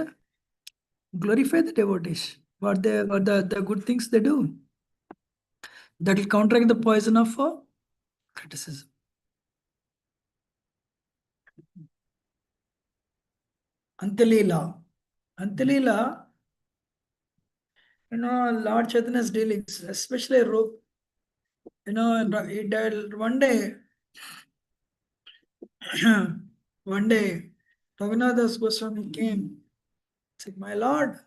[SPEAKER 11] glorify the devotees. What the good things they do. That will counteract the poison of criticism. Antilila. Antilila, Lord Chaitanya's dealings, especially Rup, he died one day. One day, Raghunathas Goswami came. Said, my Lord,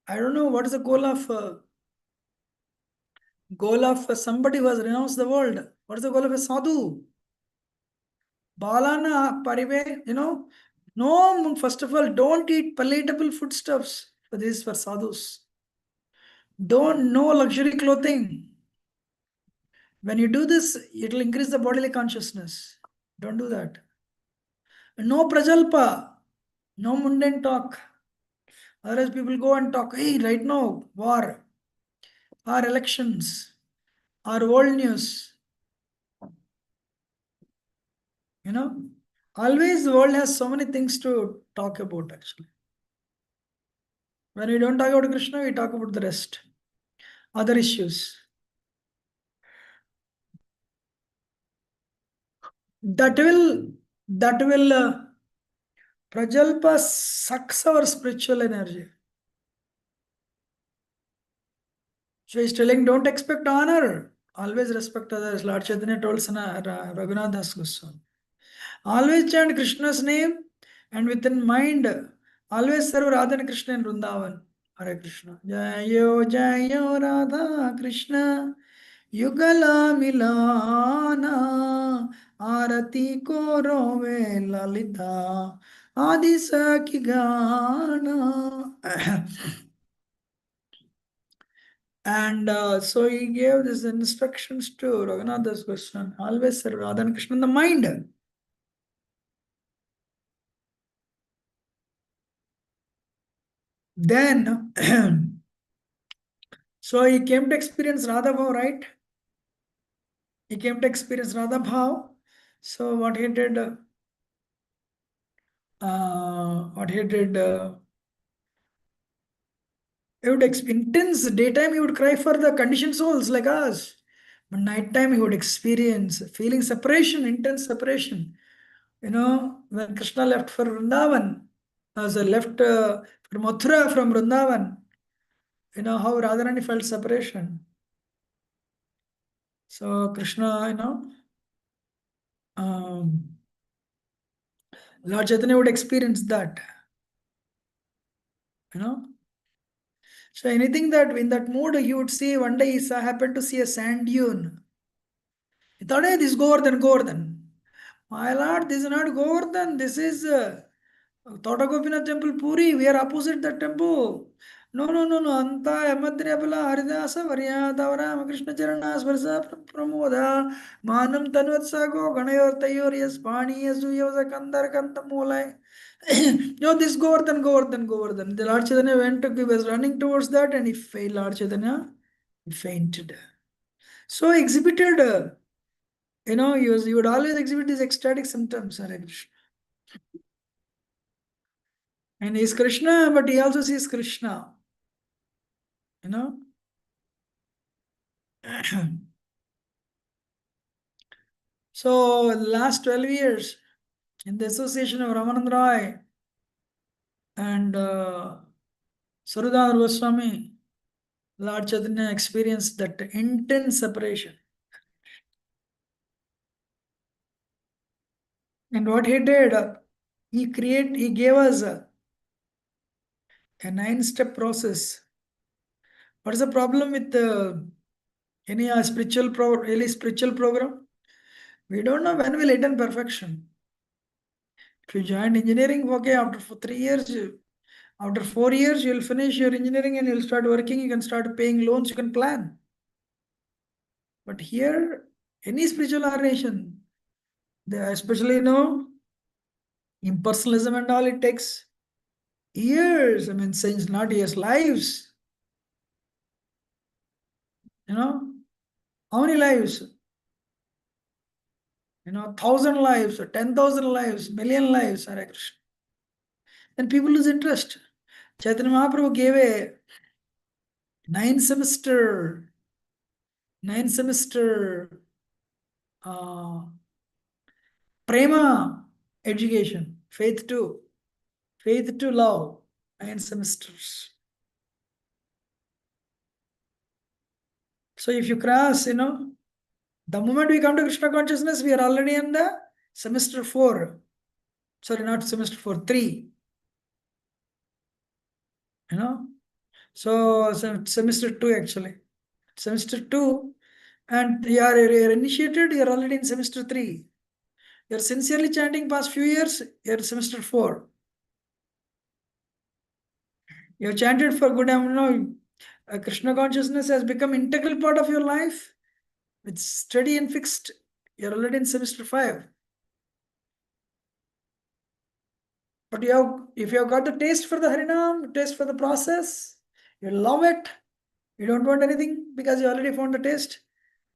[SPEAKER 11] I don't know what is the goal of somebody who has renounced the world. What is the goal of a sadhu? Balana parive, no, first of all, don't eat palatable foodstuffs. For this, for sadhus. Don't know luxury clothing. When you do this, it will increase the bodily consciousness. Don't do that. No prajalpa, no mundane talk. Otherwise, people go and talk, hey, right now, war, our elections, our world news. Always the world has so many things to talk about actually. When we don't talk about Krishna, we talk about the rest, other issues. That will prajalpa sucks our spiritual energy. So he's telling, don't expect honor. Always respect others. Lord Chaitanya told Raghunath Das Goswami. Always chant Krishna's name and within mind, always serve Radha and Krishna in Vrindavan. Hare Krishna. Jayo Radha Krishna Yugala Milana आरती को रोवे ललिता आदि सखी गाना. And so he gave these instructions to Raghunath's question. Always serve Radha and Krishna in the mind. Then, so he came to experience Radha Bhav, right? He came to experience Radha Bhav. So what he did, he would intense daytime he would cry for the conditioned souls like us. But nighttime he would experience feeling separation, intense separation. You know, when Krishna left for Vrindavan, as left for Mathura from Vrindavan, you know how Radharani felt separation. So Krishna, Lord Chaitanya would experience that. So anything that in that mood he would see, one day he happened to see a sand dune. He thought, hey, this is Govardhan, Govardhan. My lord, this is not Govardhan, this is Tota Gopinath temple, Puri. We are opposite that temple. No. Anta Amadryabala Haridasa Varyadavara Krishna Charana Svarsa Pramoda Manam Tanvatsago Ganayor Tayor Yaspani Yasuyavasa Kandar Kantamolai. No, this Govardhan. The Lord Chaitanya he was running towards that and he failed. Lord Chaitanya, he fainted. So he exhibited, he would always exhibit these ecstatic symptoms, Hare Krishna. And he is Krishna, but he also sees Krishna. So last 12 years, in the association of Ramanand Roy and Sarudhar Goswami, Lord Chaitanya experienced that intense separation. And what he did, he gave us a 9-step process. What is the problem with any spiritual program? We don't know when we'll attain perfection. If you join engineering, okay, after 3 years, after 4 years, you'll finish your engineering and you'll start working, you can start paying loans, you can plan. But here, any spiritual organization, especially impersonalism and all, it takes years, since not years, lives. How many lives? 1,000 lives, or 10,000 lives, million lives, Hare Krishna. Then people lose interest. Chaitanya Mahaprabhu gave a 9-semester prema education, faith to love, 9 semesters. So if you cross, the moment we come to Krishna consciousness, we are already in the semester 4. Sorry, not semester 4, 3. So semester 2 actually. Semester 2, and you are initiated, you are already in semester 3. You are sincerely chanting past few years, you are semester 4. You have chanted for good, Krishna consciousness has become integral part of your life. It's steady and fixed. You're already in semester 5. But if you have got the taste for the Harinam, taste for the process, you love it. You don't want anything because you already found the taste.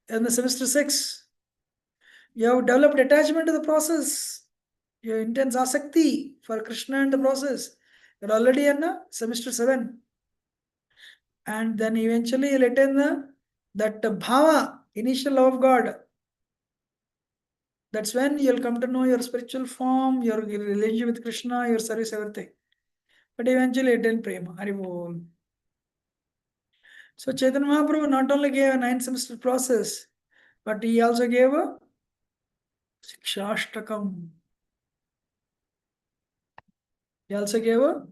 [SPEAKER 11] In the semester 6, you have developed attachment to the process. Your intense asakti for Krishna and the process. You're already in semester 7. And then eventually you'll attain that bhava, initial love of God. That's when you'll come to know your spiritual form, your relationship with Krishna, your service, everything. But eventually attain prema. Haribol. So Chaitanya Mahaprabhu not only gave a 9-semester process, but he also gave a Shikshashtakam. He also gave a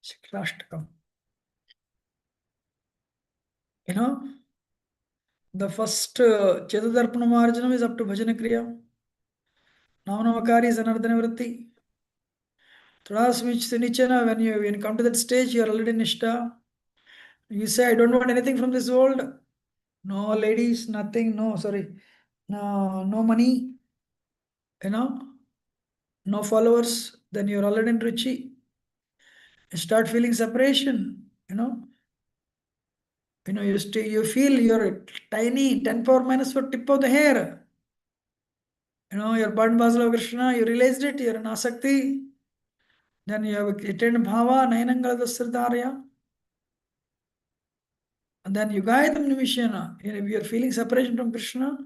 [SPEAKER 11] Shikshashtakam. The first Chetadarpana Marjanam is up to Bhajana Kriya. Navanamakari is another nivritti. Tadasmichanichana, when you come to that stage, you are already Nishta. You say, I don't want anything from this world. No ladies, nothing, no money, no followers, then you're already in Ruchi. You start feeling separation, you feel you're tiny, 10 power minus 4 tip of the hair. You're part Basala Krishna, you realized it, you're an Asakti. Then you have attained Bhava, Nainangala Dasritarya. And then Yugayatam Nimishana, you're feeling separation from Krishna.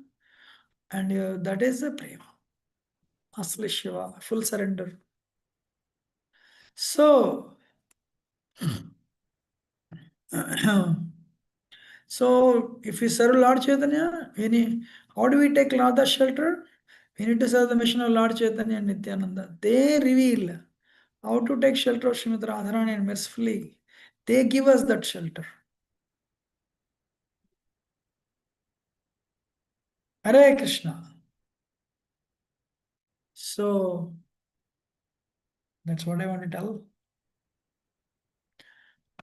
[SPEAKER 11] And that is the prema. Asli Shiva, full surrender. So, if we serve Lord Chaitanya, how do we take Radha's shelter? We need to serve the mission of Lord Chaitanya and Nityananda. They reveal how to take shelter of Srimati Radharani and mercifully. They give us that shelter. Hare Krishna. So, that's what I want to tell.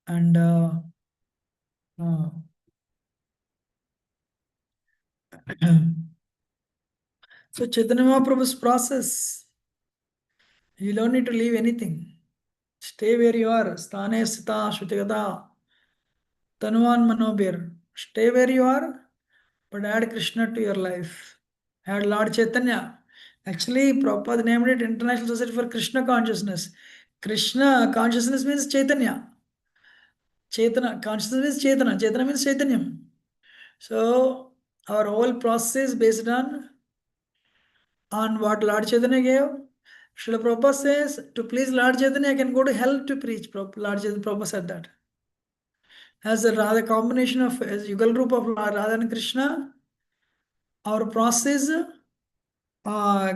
[SPEAKER 11] And so Chaitanya Mahaprabhu's process, you don't need to leave anything. Stay where you are. Sthane sthita shrutigata tanuvan manobir. Stay where you are, but add Krishna to your life. Add Lord Chaitanya. Actually, Prabhupada named it International Society for Krishna Consciousness. Krishna consciousness means Chaitanya. Chaitanya, consciousness means Chaitanya. Chaitanya means Chaitanyam. So, our whole process based on what Lord Chaitanya gave. Srila Prabhupada says, to please Lord Chaitanya, I can go to hell to preach. Lord Chaitanya Prabhupada said that. As a rather combination of as Yugal group of Radha and Krishna, our process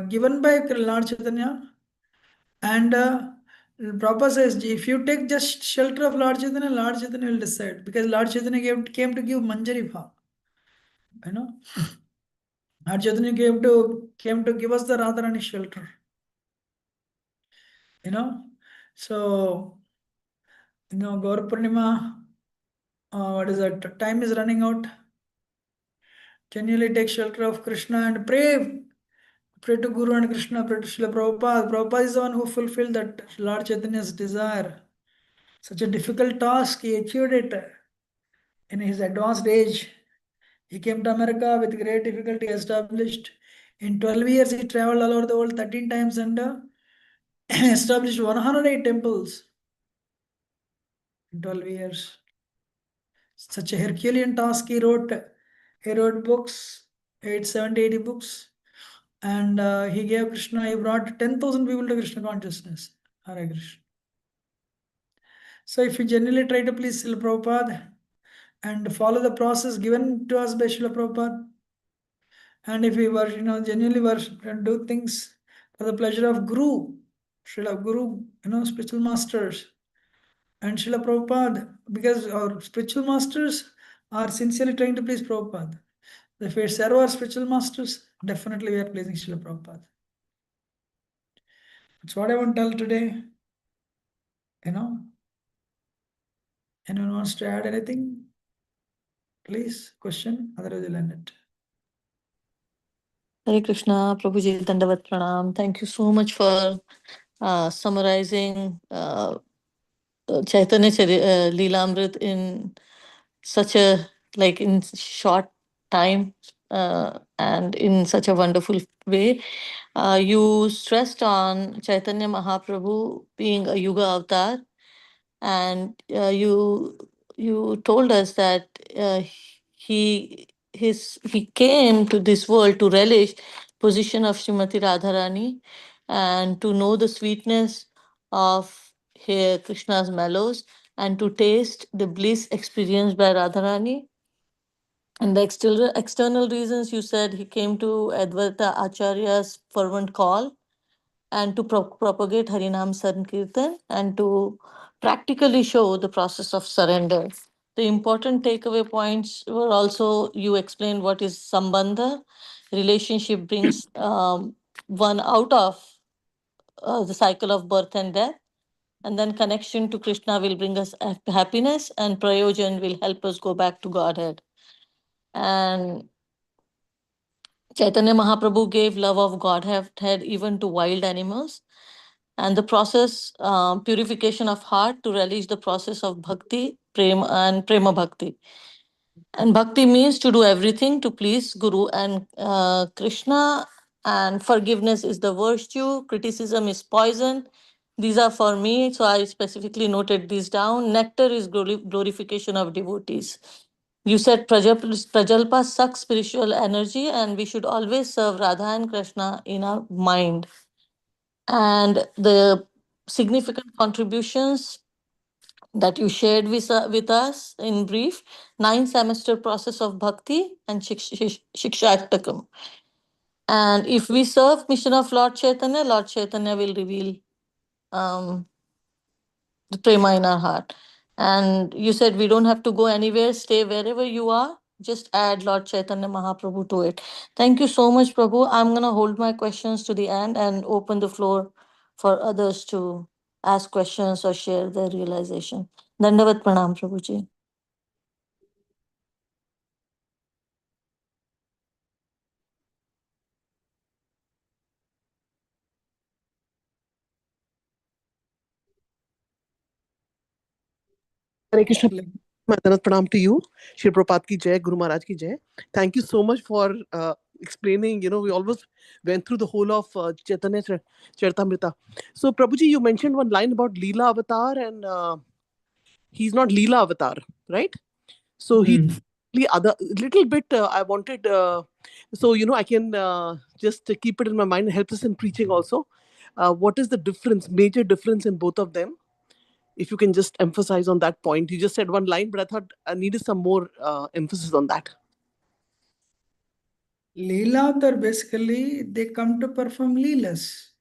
[SPEAKER 11] given by Lord Chaitanya, and Prabhupada says, if you take just shelter of Lord Chaitanya will decide, because Lord Chaitanya came to give Manjari Bha. Lord Chaitanya came to give us the Radharani shelter. So, Gaur Poornima, what is that? Time is running out. Genuinely take shelter of Krishna and pray. Pray to Guru and Krishna, pray to Srila Prabhupada. Prabhupada is the one who fulfilled that Lord Chaitanya's desire. Such a difficult task, he achieved it in his advanced age. He came to America with great difficulty, established. In 12 years, he traveled all over the world 13 times and established 108 temples in 12 years. Such a Herculean task he wrote. He wrote books, 80 books. And he gave Krishna, he brought 10,000 people to Krishna consciousness. Hare Krishna. So if we genuinely try to please Srila Prabhupada and follow the process given to us by Srila Prabhupada, and if we were, genuinely worship and do things for the pleasure of Guru, Srila Guru, spiritual masters, and Srila Prabhupada, because our spiritual masters are sincerely trying to please Prabhupada. If we serve our spiritual masters, definitely we are pleasing Srila Prabhupada. That's what I want to tell today. Anyone wants to add anything? Please, question, otherwise we'll end it.
[SPEAKER 3] Hare Krishna, Prabhuji, Dandavat Pranam. Thank you so much for summarizing Chaitanya Leelamrit in such a, in short time and in such a wonderful way. You stressed on Chaitanya Mahaprabhu being a Yuga avatar, and you told us that he came to this world to relish position of Srimati Radharani and to know the sweetness of Krishna's mellows and to taste the bliss experienced by Radharani. And the external reasons, you said he came to Advaita Acharya's fervent call and to propagate Harinam Sankirtan and to practically show the process of surrender. The important takeaway points were also, you explained what is Sambandha. Relationship brings one out of the cycle of birth and death. And then connection to Krishna will bring us happiness, and prayojan will help us go back to Godhead. And Chaitanya Mahaprabhu gave love of Godhead even to wild animals. And the process, purification of heart to relish the process of bhakti, prema bhakti. And bhakti means to do everything to please Guru and Krishna. And forgiveness is the virtue. Criticism is poison. These are for me, so I specifically noted these down. Nectar is glorification of devotees. You said Prajalpa sucks spiritual energy, and we should always serve Radha and Krishna in our mind. And the significant contributions that you shared with us in brief, 9-semester process of bhakti and Shiksha. And if we serve mission of Lord Chaitanya will reveal the prema in our heart. And you said we don't have to go anywhere, stay wherever you are, just add Lord Chaitanya Mahaprabhu to it. Thank you so much, Prabhu. I'm going to hold my questions to the end and open the floor for others to ask questions or share their realization. Dandavat Pranam, Prabhuji.
[SPEAKER 13] Hare Krishna. Dandavat Pranam to you. Shri Prabhupada ki jai, Guru Maharaj ki jai. Thank you so much for explaining. We almost went through the whole of Chaitanya Charitamrita. So, Prabhuji, you mentioned one line about Leela Avatar, and he's not Leela Avatar, right? So, he's other little bit. I wanted, so I can just keep it in my mind and help us in preaching also. What is the difference, major difference in both of them? If you can just emphasize on that point. You just said one line, but I thought I needed some more emphasis on that.
[SPEAKER 11] Leela, basically, they come to perform leelas.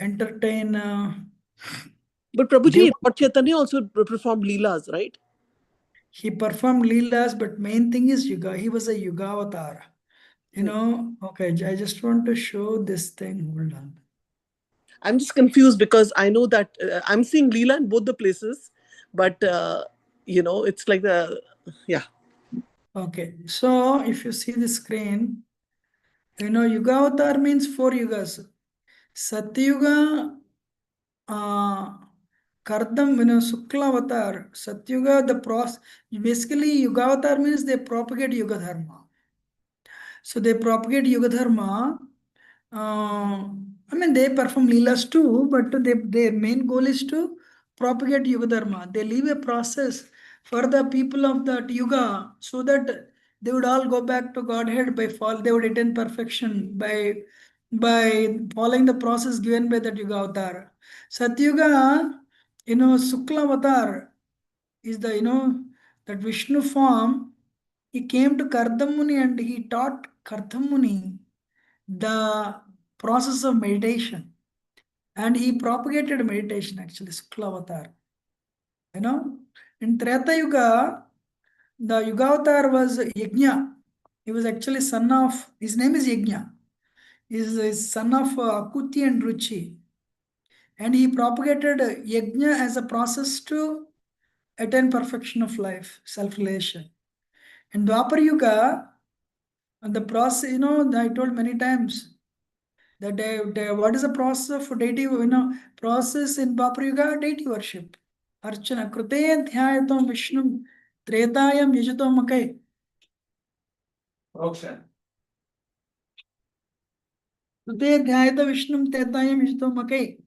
[SPEAKER 11] Entertain.
[SPEAKER 13] But Prabhuji, Lord Chaitanya also performed leelas, right?
[SPEAKER 11] He performed leelas, but main thing is Yuga. He was a Yuga avatar. Okay, I just want to show this thing. Hold on.
[SPEAKER 13] I'm just confused because I know that I'm seeing Leela in both the places, but it's like yeah.
[SPEAKER 11] Okay, so if you see the screen, Yuga avatar means 4 yugas. Satyuga, Kardam, Sukla avatar. Satyuga, the process. Basically, Yuga avatar means they propagate Yuga Dharma. So they propagate Yuga Dharma. They perform leelas too, but their main goal is to propagate Yuga Dharma. They leave a process for the people of that Yuga so that they would all go back to Godhead they would attain perfection by following the process given by that Yuga avatar. Satyuga, Sukla avatar is that Vishnu form. He came to Kardam Muni and he taught Kardam Muni the process of meditation, and he propagated meditation actually, Sukla avatar. In Treta Yuga, the Yuga avatar was Yajna. He was actually his name is Yajna. He is son of Akuti and Ruchi. And he propagated Yajna as a process to attain perfection of life, self-realization. In Dwapar Yuga, the process, I told many times, what is the process of deity, process in Dwapar Yuga? Deity worship. Archana, Krute Dhyayatam Vishnu, Tretayam Yajatam Makai. Krute Dhyayata Vishnu, Tretayam Yajatam Makai.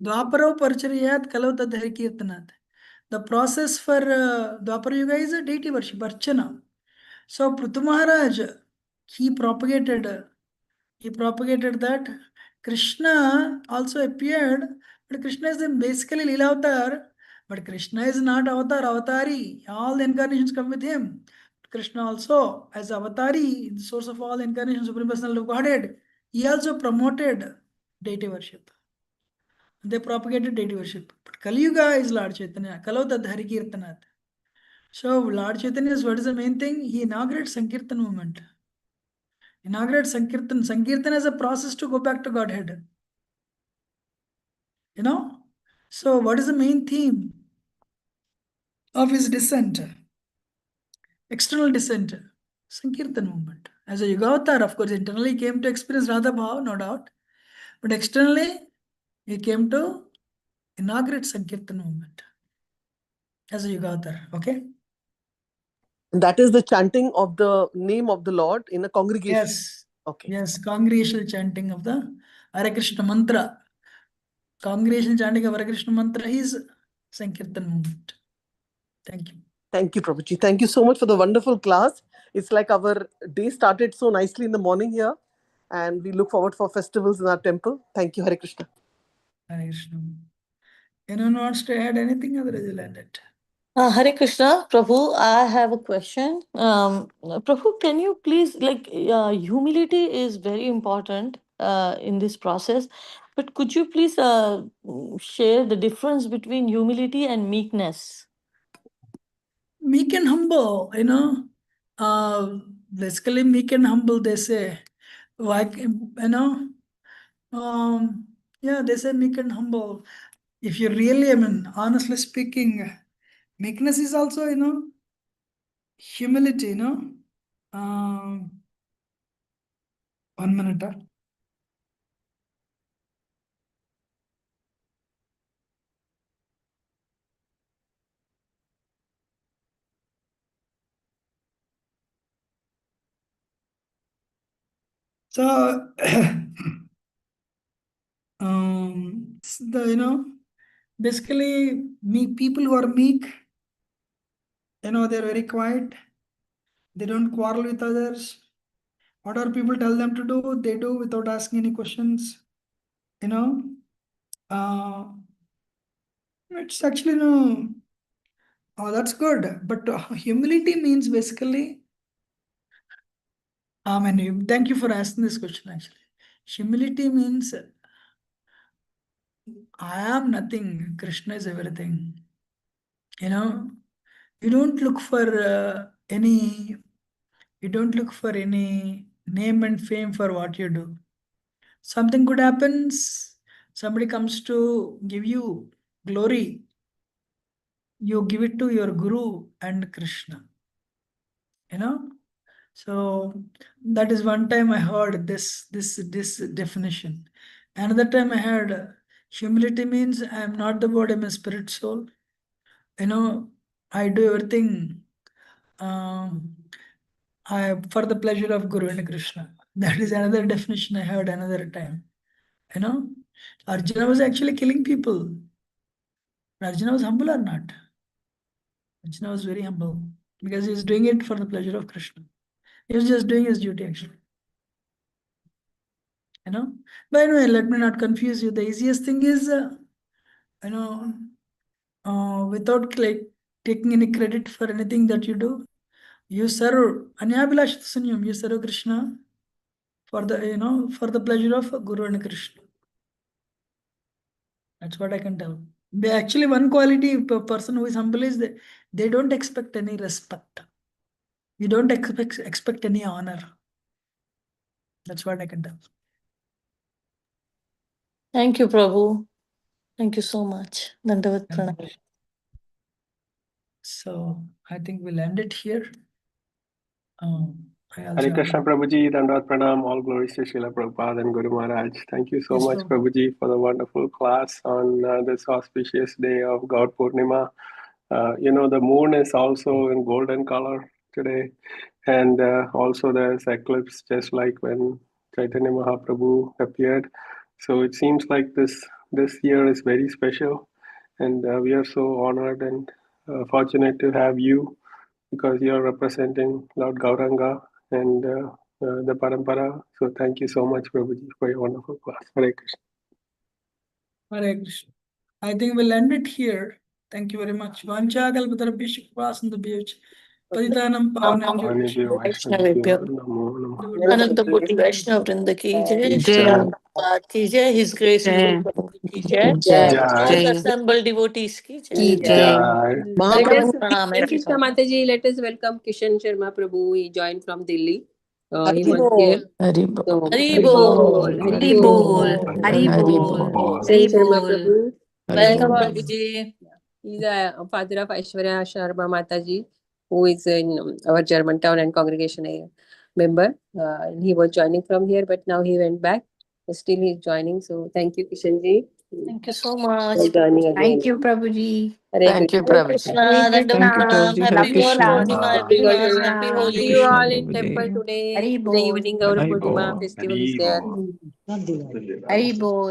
[SPEAKER 11] Dwaparo Parchariyat Kalau Tadhari Kirtanat. The process for Dwapar Yuga is a deity worship, Archana. So Prithu Maharaj, he propagated that. Krishna also appeared, but Krishna is basically Leela avatar. But Krishna is not avatari. All the incarnations come with him. Krishna also, as avatari, the source of all incarnations, Supreme Personality of Godhead, he also promoted deity worship. They propagated deity worship. But Kali Yuga is Lord Chaitanya. Kalau Tad Hari Kirtanat. So Lord Chaitanya, what is the main thing? He inaugurates Sankirtan movement. Inaugurate Sankirtan. Sankirtan is a process to go back to Godhead. You know? So what is the main theme of his descent? External descent. Sankirtan movement. As a Yugavatar, of course, internally he came to experience Radha Bhav, no doubt. But externally, he came to inaugurate Sankirtan movement as a Yugavatar. Okay?
[SPEAKER 13] And that is the chanting of the name of the Lord in a congregation.
[SPEAKER 11] Yes.
[SPEAKER 13] Okay.
[SPEAKER 11] Yes, congregational chanting of the Hare Krishna mantra. Congregational chanting of Hare Krishna mantra is Sankirtan movement. Thank you.
[SPEAKER 13] Thank you, Prabhuji. Thank you so much for the wonderful class. It's like our day started so nicely in the morning here, and we look forward for festivals in our temple. Thank you, Hare Krishna.
[SPEAKER 11] Hare Krishna. Anyone wants to add anything? Otherwise, you'll end it.
[SPEAKER 3] Hare Krishna, Prabhu, I have a question. Prabhu, can you please, humility is very important in this process, but could you please share the difference between humility and meekness?
[SPEAKER 11] Meek and humble, basically meek and humble, they say. Yeah, they say meek and humble. If you really, honestly speaking, meekness is also, humility, 1 minute. So, basically, people who are meek, they're very quiet. They don't quarrel with others. Whatever people tell them to do, they do without asking any questions. It's actually that's good. But humility means basically, thank you for asking this question. Actually, humility means I am nothing. Krishna is everything. You don't look for any. You don't look for any name and fame for what you do. Something good happens. Somebody comes to give you glory. You give it to your Guru and Krishna. So that is one time I heard this definition. Another time I heard humility means I am not the body, I'm a spirit soul. I do everything for the pleasure of Guru and Krishna. That is another definition I heard another time. Arjuna was actually killing people. Arjuna was humble or not? Arjuna was very humble because he was doing it for the pleasure of Krishna. He was just doing his duty actually. But anyway, let me not confuse you. The easiest thing is, without taking any credit for anything that you do, you serve Anyabhilash Sunyam, you serve Krishna for the for the pleasure of Guru and Krishna. That's what I can tell. Actually, one quality person who is humble is they don't expect any respect. You don't expect any honor. That's what I can tell.
[SPEAKER 3] Thank you, Prabhu. Thank you so much. Dandavat pranam.
[SPEAKER 11] So I think we'll end it here.
[SPEAKER 12] Hare Krishna Prabhuji, Dandavat Pranam, all glories to Srila Prabhupada and Guru Maharaj. Thank you so much, Prabhuji, for the wonderful class on this auspicious day of Gaur Poornima. The moon is also in golden color today, and also there's eclipse, just like when Chaitanya Mahaprabhu appeared. So it seems like this year is very special, and we are so honored and fortunate to have you, because you are representing Lord Gauranga and the Parampara. So thank you so much, Prabhuji, for your wonderful class. Hare Krishna.
[SPEAKER 11] Hare Krishna. I think we'll end it here. Thank you very much. Vanchagal Patarabhishik Vasandabhich. Paditanam Pavanam
[SPEAKER 3] Vaishnavibhyo. Anantakoti Vaishnav Vrinda ki jai. Srila Prabhupada ki jai. His Grace Yugal Prabhu ki jai. All the assembled devotees ki jai.
[SPEAKER 6] Let us,
[SPEAKER 3] Pranam,
[SPEAKER 6] Krishna
[SPEAKER 3] everybody.
[SPEAKER 6] Mataji, let us welcome Kishan Sharma Prabhu. He joined from Delhi. He was here.
[SPEAKER 5] Hari
[SPEAKER 6] So,
[SPEAKER 5] Bol.
[SPEAKER 3] Hari
[SPEAKER 6] Hari
[SPEAKER 3] Bol.
[SPEAKER 6] Bol, Hari
[SPEAKER 3] Hari
[SPEAKER 6] Bol.
[SPEAKER 3] Bol.
[SPEAKER 2] Hari
[SPEAKER 5] Hari
[SPEAKER 2] Bol.
[SPEAKER 5] Bol.
[SPEAKER 6] Sai
[SPEAKER 2] Hari
[SPEAKER 6] Sharma
[SPEAKER 2] Bol.
[SPEAKER 6] Prabhu.
[SPEAKER 5] Hari
[SPEAKER 3] Welcome,
[SPEAKER 5] Bol.
[SPEAKER 3] Prabhuji.
[SPEAKER 6] He's a father of Aishwarya Sharma Mataji, who is in our Germantown and congregation member. And he was joining from here, but now he went back. Still he's joining. So thank you, Kishanji,
[SPEAKER 3] Thank you so
[SPEAKER 6] for
[SPEAKER 3] much.
[SPEAKER 6] joining again.
[SPEAKER 2] Thank you, Prabhuji.
[SPEAKER 6] Hare
[SPEAKER 5] Thank you,
[SPEAKER 6] Krishna.
[SPEAKER 3] Hare
[SPEAKER 5] Prabhuji.
[SPEAKER 3] Krishna,
[SPEAKER 2] Hare
[SPEAKER 3] Dandavad
[SPEAKER 5] Thank you,
[SPEAKER 2] Krishna.
[SPEAKER 3] Pranam.
[SPEAKER 5] Prabhuji. Hare
[SPEAKER 3] Happy
[SPEAKER 2] Love you,
[SPEAKER 3] Gaur
[SPEAKER 5] Krishna.
[SPEAKER 3] Purnima,
[SPEAKER 2] Prabhuji.
[SPEAKER 6] Happy
[SPEAKER 2] Hare
[SPEAKER 3] everyone.
[SPEAKER 6] Gaur.
[SPEAKER 3] Happy
[SPEAKER 2] Krishna.
[SPEAKER 6] See
[SPEAKER 3] Holi.
[SPEAKER 6] you
[SPEAKER 5] Krishna
[SPEAKER 6] all in temple
[SPEAKER 5] Prabhuji.
[SPEAKER 6] today.
[SPEAKER 2] Hari
[SPEAKER 6] In the
[SPEAKER 2] Bol.
[SPEAKER 6] evening, Gaur
[SPEAKER 5] Hari
[SPEAKER 6] Purnima
[SPEAKER 5] Bol.
[SPEAKER 6] festival is there.
[SPEAKER 2] Hari Bol.